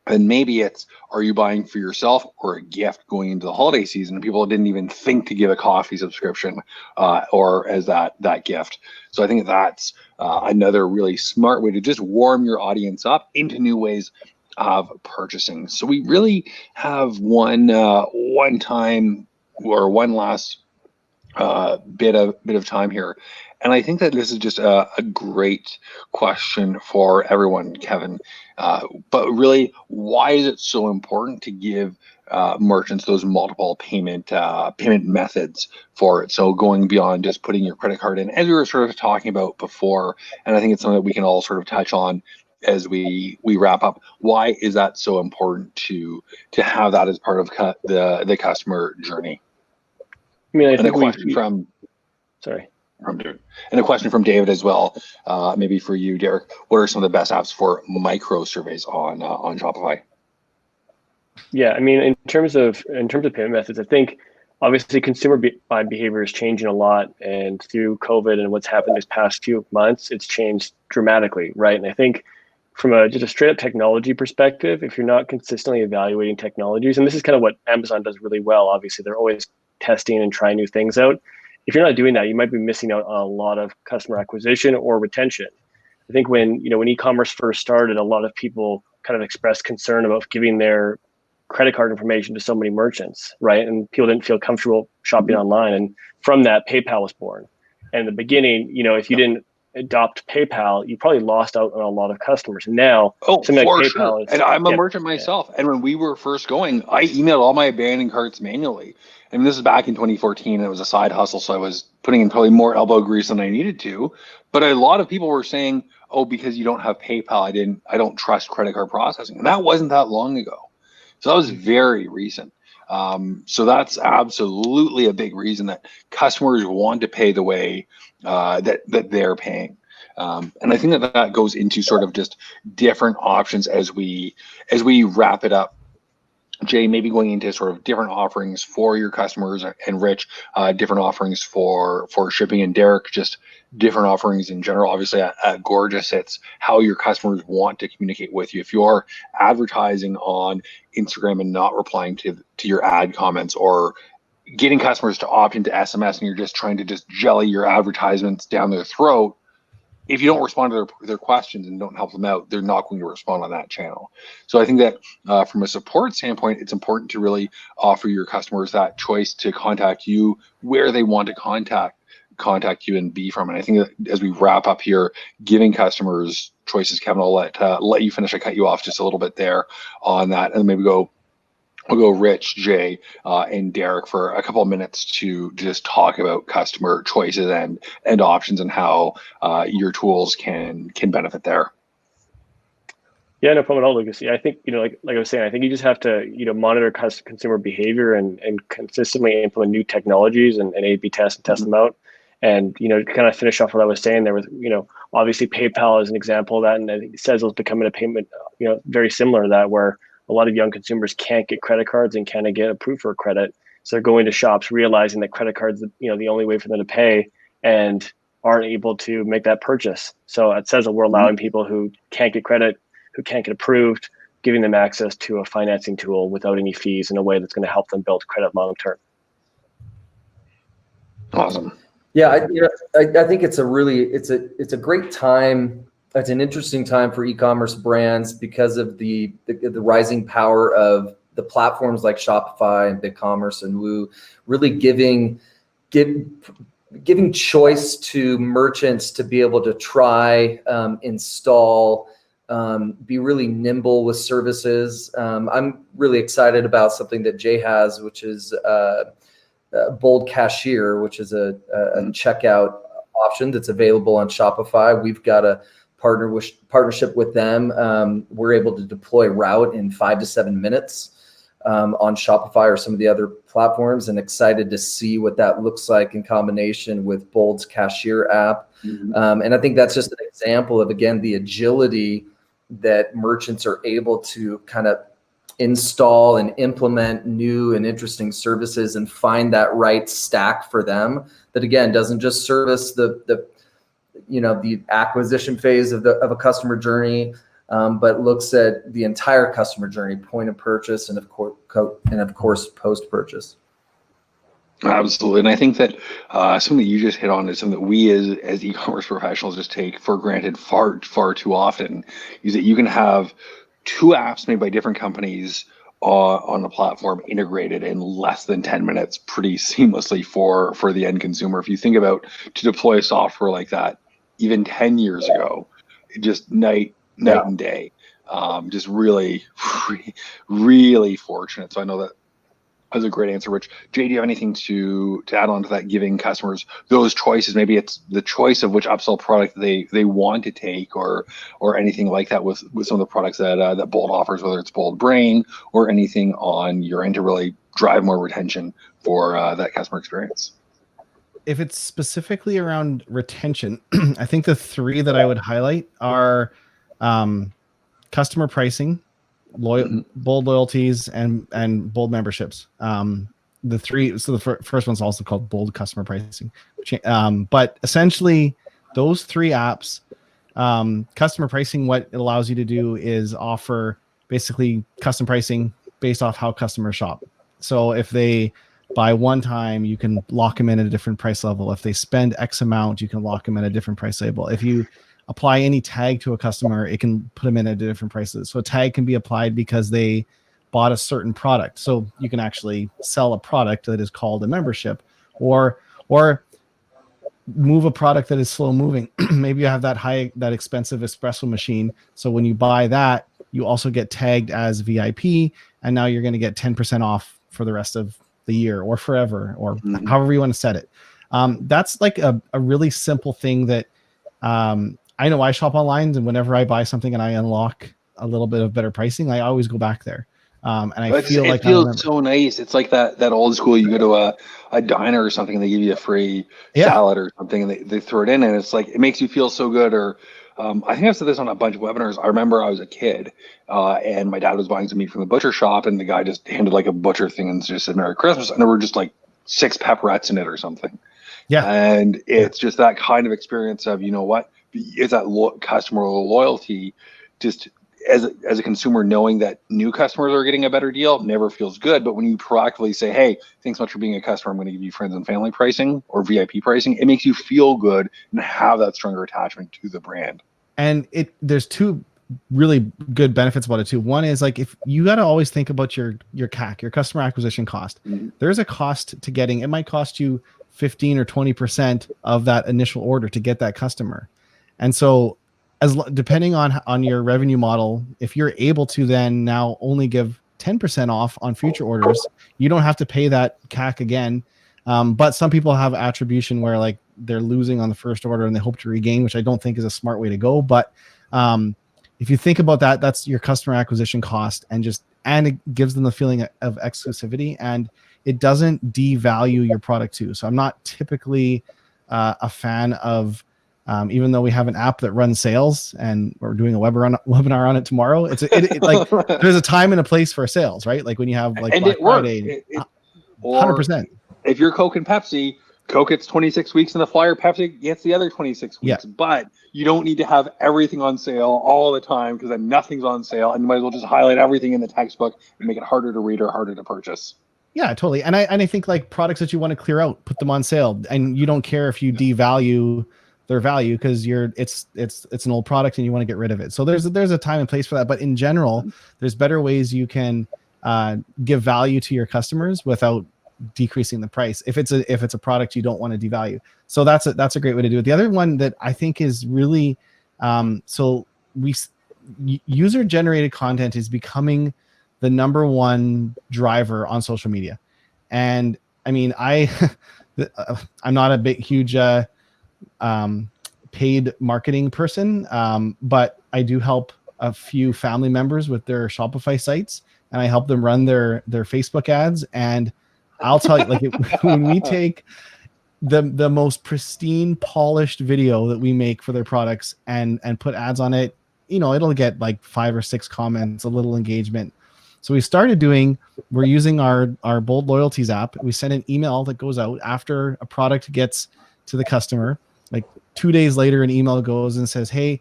and maybe it's, are you buying for yourself or a gift going into the holiday season? People didn't even think to give a coffee subscription or as that gift. So I think that's another really smart way to just warm your audience up into new ways of purchasing. So we really have one time or one last bit of time here. And I think that this is just a great question for everyone, Kevin. But really, why is it so important to give merchants those multiple payment methods for it? So going beyond just putting your credit card in, as we were sort of talking about before, and I think it's something that we can all sort of touch on as we wrap up. Why is that so important to have that as part of the customer journey? I mean, I think and a question from David as well, maybe for you, Derek. What are some of the best apps for micro surveys on Shopify? Yeah, I mean, in terms of payment methods, I think obviously consumer buying behavior is changing a lot, and through COVID and what's happened this past few months, it's changed dramatically, right? And I think from just a straight up technology perspective, if you're not consistently evaluating technologies, and this is kind of what Amazon does really well, obviously they're always testing and trying new things out. If you're not doing that, you might be missing out on a lot of customer acquisition or retention. I think when e-commerce first started, a lot of people kind of expressed concern about giving their credit card information to so many merchants, right? And people didn't feel comfortable shopping online. And from that, PayPal was born. And in the beginning, if you didn't adopt PayPal, you probably lost out on a lot of customers. And now, something like PayPal is, and I'm a merchant myself. And when we were first going, I emailed all my abandoned carts manually. And this is back in 2014, and it was a side hustle, so I was putting in probably more elbow grease than I needed to. But a lot of people were saying, "Oh, because you don't have PayPal, I don't trust credit card processing." And that wasn't that long ago. So that was very recent. So that's absolutely a big reason that customers want to pay the way that they're paying. And I think that goes into sort of just different options as we wrap it up. Jay, maybe going into sort of different offerings for your customers, and Rich, different offerings for shipping, and Derek, just different offerings in general. Obviously at Gorgias, it's how your customers want to communicate with you. If you're advertising on Instagram and not replying to your ad comments, or getting customers to opt into SMS and you're just trying to just jelly your advertisements down their throat, if you don't respond to their questions and don't help them out, they're not going to respond on that channel. So I think that from a support standpoint, it's important to really offer your customers that choice to contact you where they want to contact you and be from. And I think that as we wrap up here, giving customers choices, Kevin, I'll let you finish. I cut you off just a little bit there on that, and then maybe we'll go Rich, Jay, and Derek for a couple of minutes to just talk about customer choices and options, and how your tools can benefit there. Yeah, no problem at all, Lucas. Yeah, I think, like I was saying, I think you just have to, monitor consumer behavior and consistently implement new technologies and A/B test and test them out. And, to kind of finish off what I was saying there with, obviously PayPal is an example of that. And I think Sezzle is becoming a payment, very similar to that, where a lot of young consumers can't get credit cards and can't get approved for credit. So they're going to shops realizing that credit cards, the only way for them to pay, and aren't able to make that purchase. So at Sezzle, we're allowing people who can't get credit, who can't get approved, giving them access to a financing tool without any fees in a way that's going to help them build credit long term. Awesome. Yeah, I think it's a great time. It's an interesting time for e-commerce brands because of the rising power of the platforms like Shopify and BigCommerce and Woo, really giving choice to merchants to be able to try, install, be really nimble with services. I'm really excited about something that Jay has, which is Bold Cashier, which is a checkout option that's available on Shopify. We've got a partnership with them. We're able to deploy Route in 5 to 7 minutes on Shopify or some of the other platforms, and excited to see what that looks like in combination with Bold's Cashier app. And I think that's just an example of, again, the agility that merchants are able to kind of install and implement new and interesting services and find that right stack for them that, again, doesn't just service the acquisition phase of a customer journey, but looks at the entire customer journey, point of purchase, and of course post purchase. Absolutely. And I think that something that you just hit on is something that we as e-commerce professionals just take for granted far too often, is that you can have two apps made by different companies on the platform integrated in less than 10 minutes pretty seamlessly for the end consumer. If you think about to deploy software like that, even 10 years ago, just night and day, just really, really fortunate. So I know that was a great answer, Rich. Jay, do you have anything to add on to that, giving customers those choices? Maybe it's the choice of which upsell product they want to take, or anything like that with some of the products that Bold offers, whether it's Bold Brain or anything on your end to really drive more retention for that customer experience. If it's specifically around retention, I think the three that I would highlight are customer pricing, Bold loyalties and Bold memberships. The three. So the first one's also called Bold customer pricing. But essentially, those three apps, customer pricing, what it allows you to do is offer basically custom pricing based off how customers shop. So if they buy one time, you can lock them in at a different price level. If they spend X amount, you can lock them at a different price label. If you apply any tag to a customer, it can put them in at different prices. So a tag can be applied because they bought a certain product. So you can actually sell a product that is called a membership, or move a product that is slow moving. Maybe you have that expensive espresso machine. So when you buy that, you also get tagged as VIP, and now you're going to get 10% off for the rest of the year or forever, or however you want to set it. That's like a really simple thing that I know I shop online, and whenever I buy something and I unlock a little bit of better pricing, I always go back there. And I feel like it feels so nice. It's like that old school. You go to a diner or something, and they give you a free salad or something, and they throw it in, and it's like it makes you feel so good. Or I think I've said this on a bunch of webinars. I remember I was a kid, and my dad was buying some meat from the butcher shop, and the guy just handed like a butcher thing and just said "Merry Christmas," and there were just like 6 pepperettes in it or something. Yeah, and it's just that kind of experience of, you know what, is that customer loyalty. Just as a consumer, knowing that new customers are getting a better deal never feels good. But when you proactively say, hey, thanks so much for being a customer, I'm going to give you friends and family pricing or VIP pricing, it makes you feel good and have that stronger attachment to the brand. And there's 2 really good benefits about it too. One is like, if you got to always think about your CAC, your customer acquisition cost. There's a cost to getting, it might cost you 15 or 20% of that initial order to get that customer. And so depending on your revenue model, if you're able to then now only give 10% off on future orders, you don't have to pay that CAC again. But some people have attribution where like they're losing on the first order and they hope to regain, which I don't think is a smart way to go. But if you think about that, that's your customer acquisition cost, and it gives them the feeling of exclusivity, and it doesn't devalue your product too. So I'm not typically a fan of, even though we have an app that runs sales and we're doing a webinar on it tomorrow, it's like there's a time and a place for sales, right? Like when you have like Black Friday, 100%. If you're Coke and Pepsi, Coke gets 26 weeks in the flyer, Pepsi gets the other 26 weeks. But you don't need to have everything on sale all the time, because then nothing's on sale, and you might as well just highlight everything in the textbook and make it harder to read or harder to purchase. Yeah, totally. And I think like products that you want to clear out, put them on sale, and you don't care if you devalue their value because it's an old product and you want to get rid of it. So there's a time and place for that. But in general, there's better ways you can give value to your customers without decreasing the price if it's a product you don't want to devalue. So that's a great way to do it. The other one that I think is really user generated content is becoming the number one driver on social media. And I mean, I'm not a huge paid marketing person, but I do help a few family members with their Shopify sites, and I help them run their Facebook ads. And I'll tell you, like when we take the most pristine, polished video that we make for their products and put ads on it, it'll get like 5 or 6 comments, a little engagement. So we're using our Bold Loyalties app. We send an email that goes out after a product gets to the customer. Like 2 days later, an email goes and says, hey,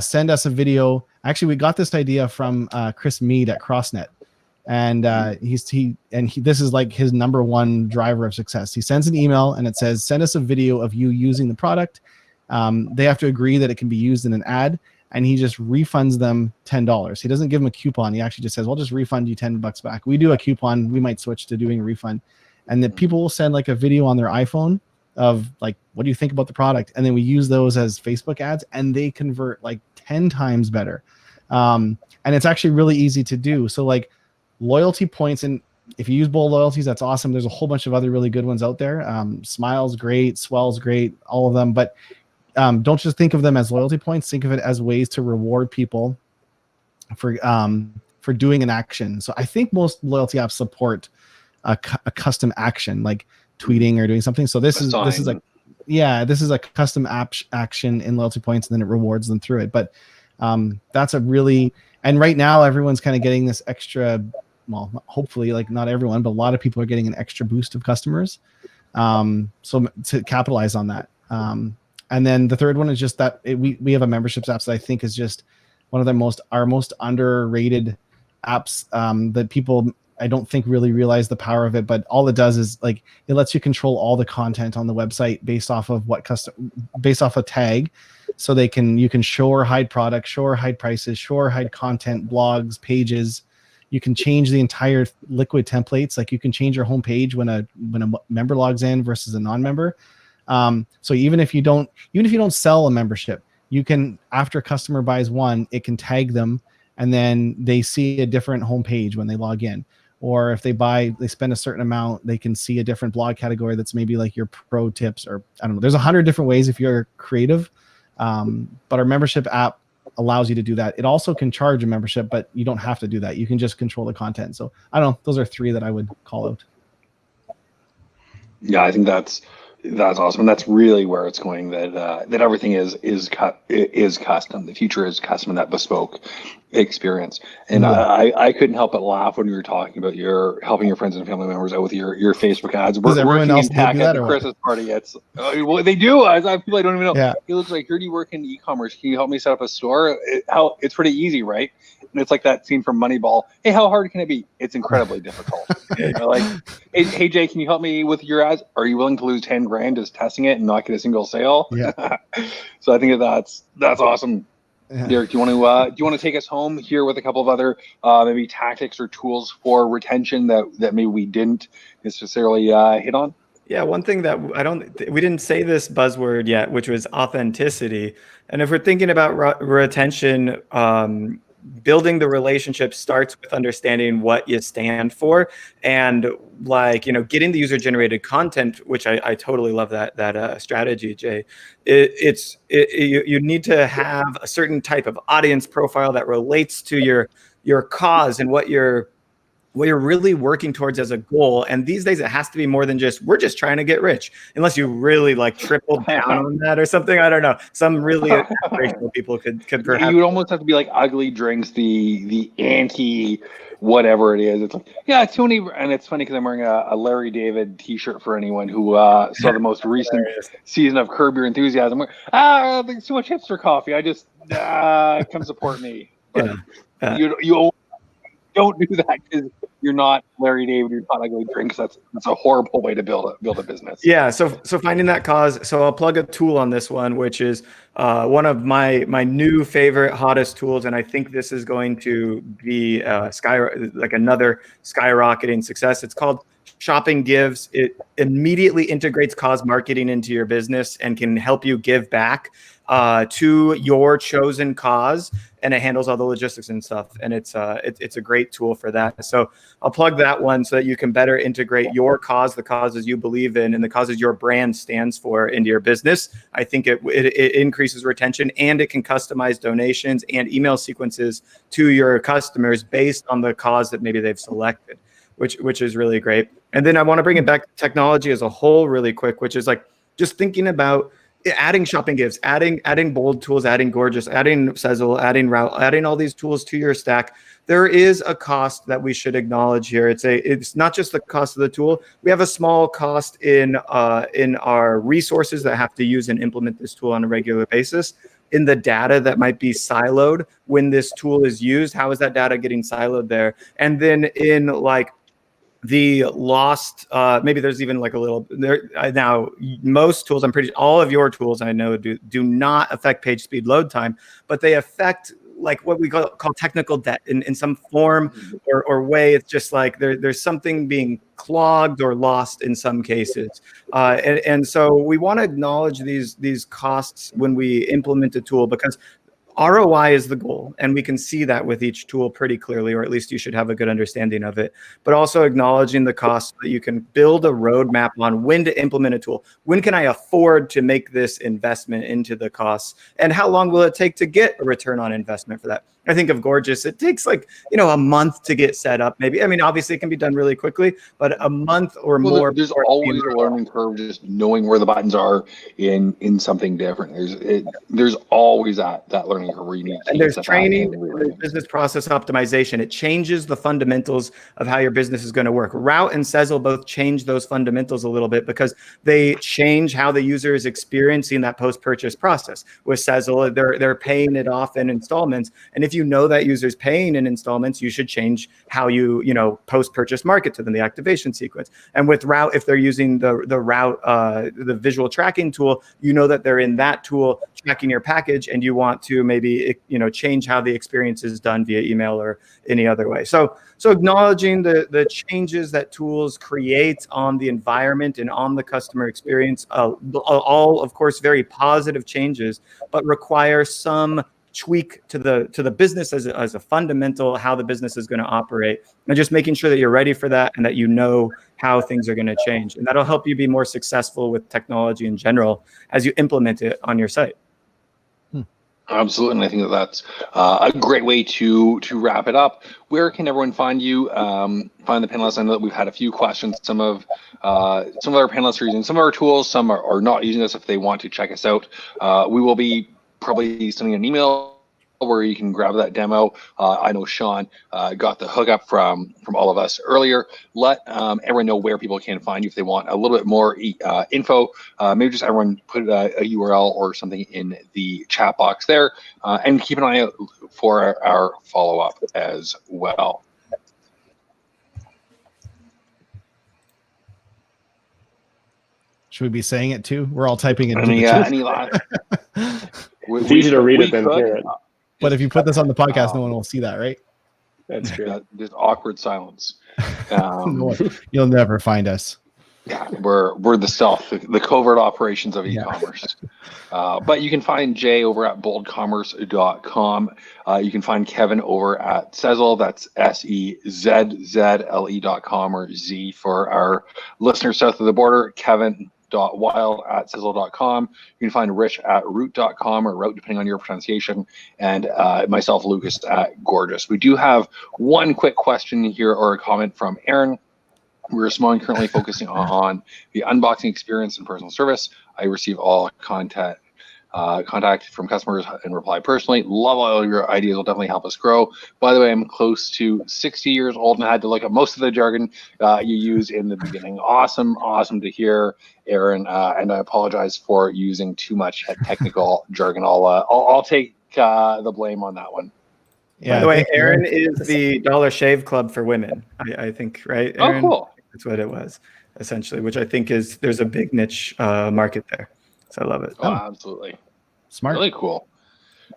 send us a video. Actually, we got this idea from Chris Mead at CrossNet. And this is like his number one driver of success. He sends an email and it says, send us a video of you using the product. They have to agree that it can be used in an ad, and he just refunds them $10. He doesn't give them a coupon. He actually just says, well, I'll just refund you $10 back. We do a coupon. We might switch to doing a refund. And then people will send like a video on their iPhone of like, what do you think about the product? And then we use those as Facebook ads, and they convert like 10 times better. And it's actually really easy to do. So like loyalty points, and if you use Bold Loyalties, that's awesome. There's a whole bunch of other really good ones out there. Smile's great, Swell's great, all of them. But don't just think of them as loyalty points. Think of it as ways to reward people for doing an action. So I think most loyalty apps support a custom action, like tweeting or doing something. So this is a custom app action in loyalty points, and then it rewards them through it. But that's a really, And right now, everyone's kind of getting this extra, well, hopefully, like not everyone, but a lot of people are getting an extra boost of customers. So to capitalize on that. And then the third one is just that we have a memberships apps that I think is just one of our most underrated apps that people I don't think really realize the power of it. But all it does is like it lets you control all the content on the website based off of based off a tag. So you can show or hide products, show or hide prices, show or hide content, blogs, pages. You can change the entire liquid templates. Like you can change your homepage when a member logs in versus a non-member. So even if you don't sell a membership, you can, after a customer buys one, it can tag them and then they see a different homepage when they log in. Or if they spend a certain amount, they can see a different blog category that's maybe like your pro tips, or I don't know. There's 100 different ways if you're creative. But our membership app allows you to do that. It also can charge a membership, but you don't have to do that. You can just control the content. So I don't know. Those are three that I would call out. Yeah, I think that's awesome, and that's really where it's going. That everything is custom. The future is custom, and that bespoke experience. And I couldn't help but laugh when you were talking about your helping your friends and family members out with your Facebook ads. Does everyone else do that at the Christmas party? It's well, they do. People I don't even know. Yeah. He looks like, heard you work in e-commerce. Can you help me set up a store? It's pretty easy, right? And it's like that scene from Moneyball. Hey, how hard can it be? It's incredibly difficult. Like, hey Jay, can you help me with your ads? Are you willing to lose 10 grand just testing it and not get a single sale? Yeah. So I think that's awesome. Yeah. Derek, do you want to take us home here with a couple of other maybe tactics or tools for retention that maybe we didn't necessarily hit on? Yeah, one thing that we didn't say this buzzword yet, which was authenticity. And if we're thinking about retention, building the relationship starts with understanding what you stand for, and getting the user generated content, which I totally love that strategy, Jay. You need to have a certain type of audience profile that relates to your cause and what you're really working towards as a goal. And these days it has to be more than just, we're just trying to get rich, unless you really triple down on that or something. I don't know. Some really aspirational people could perhaps. You would almost have to be like Ugly Drinks, the anti whatever it is. It's like, yeah, it's only, and it's funny because I'm wearing a Larry David t-shirt for anyone who saw the most recent season of Curb Your Enthusiasm. There's too much hipster coffee. I just come support me. But you don't do that because you're not Larry David, you're not Ugly Drinks. That's a horrible way to build a business. Yeah. So finding that cause. So I'll plug a tool on this one, which is one of my new favorite, hottest tools, and I think this is going to be another skyrocketing success. It's called Shopping Gives. It immediately integrates cause marketing into your business and can help you give back to your chosen cause, and it handles all the logistics and stuff. And it's a great tool for that. So I'll plug that one so that you can better integrate your cause, the causes you believe in, and the causes your brand stands for into your business. I think it increases retention, and it can customize donations and email sequences to your customers based on the cause that maybe they've selected, which is really great. And then I want to bring it back to technology as a whole really quick, which is just thinking about adding Shopping Gives, adding Bold tools, adding Gorgias, adding Sezzle, adding Route, adding all these tools to your stack. There is a cost that we should acknowledge here. It's not just the cost of the tool. We have a small cost in our resources that have to use and implement this tool on a regular basis. In the data that might be siloed when this tool is used, how is that data getting siloed there? And then in the lost, maybe there's even a little there now. Most tools, all of your tools I know do not affect page speed load time, but they affect what we call technical debt in some form or way. It's just there's something being clogged or lost in some cases, and so we want to acknowledge these costs when we implement a tool, because ROI is the goal, and we can see that with each tool pretty clearly, or at least you should have a good understanding of it. But also acknowledging the cost, so that you can build a roadmap on when to implement a tool. When can I afford to make this investment into the costs, and how long will it take to get a return on investment for that? I think of Gorgias, it takes like, a month to get set up. Maybe, I mean, obviously it can be done really quickly, but a month or more. There's always a learning curve, just knowing where the buttons are in something different. There's always that learning curve where you need to and there's step back training, and there's business process optimization. It changes the fundamentals of how your business is going to work. Route and Sezzle both change those fundamentals a little bit because they change how the user is experiencing that post-purchase process. With Sezzle, they're paying it off in installments, and if you know that user's paying in installments, you should change how you post-purchase market to them, the activation sequence. And with Route, if they're using the Route, the visual tracking tool, you know that they're in that tool tracking your package, and you want to maybe change how the experience is done via email or any other way. So acknowledging the changes that tools create on the environment and on the customer experience, all of course very positive changes, but require some tweak to the business as a fundamental, how the business is going to operate, and just making sure that you're ready for that and that you know how things are going to change. And that'll help you be more successful with technology in general as you implement it on your site. Absolutely, and I think that's a great way to wrap it up. Where can everyone find you? Find the panelists. I know that we've had a few questions. Some of our panelists are using some of our tools. Some are not using us if they want to check us out. We will be probably sending an email where you can grab that demo. I know Sean got the hookup from all of us earlier. Let everyone know where people can find you if they want a little bit more info. Maybe just everyone put a URL or something in the chat box there, and keep an eye out for our follow-up as well. Should we be saying it too? We're all typing it into the chat. Any last? It's easy to read it than hear it. But if you put this on the podcast, no one will see that, right? That's true. Just awkward silence. You'll never find us. Yeah, we're the stealth, the covert operations of e-commerce. But you can find Jay over at boldcommerce.com. You can find Kevin over at Sezzle. That's SEZZLE.com, or Z for our listeners south of the border. Kevin.wild@sezzle.com. You can find Rich at root.com, or route depending on your pronunciation, and myself, Lucas, at Gorgias. We do have one quick question here, or a comment from Aaron. We're currently focusing on the unboxing experience and personal service. I receive all contact from customers and reply personally. Love all of your ideas. Will definitely help us grow. By the way, I'm close to 60 years old and I had to look at most of the jargon you used in the beginning. Awesome to hear, Aaron. And I apologize for using too much technical jargon. I'll take the blame on that one. Yeah. By the way, Aaron is the Dollar Shave Club for women. I think, right, Aaron? Oh, cool. That's what it was, essentially, which I think there's a big niche market there. So I love it. Oh, absolutely. Smart. Really cool.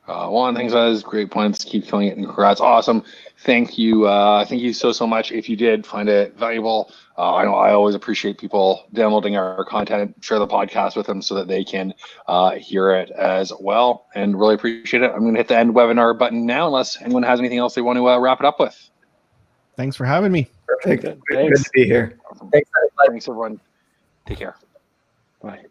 One thing says, great points, keep killing it, and congrats. Awesome. Thank you. Thank you so much. If you did find it valuable, I know I always appreciate people downloading our content, share the podcast with them so that they can hear it as well, and really appreciate it. I'm going to hit the end webinar button now, unless anyone has anything else they want to wrap it up with. Thanks for having me. Perfect. Good to be here. Awesome. Thanks, everyone. Take care. Bye.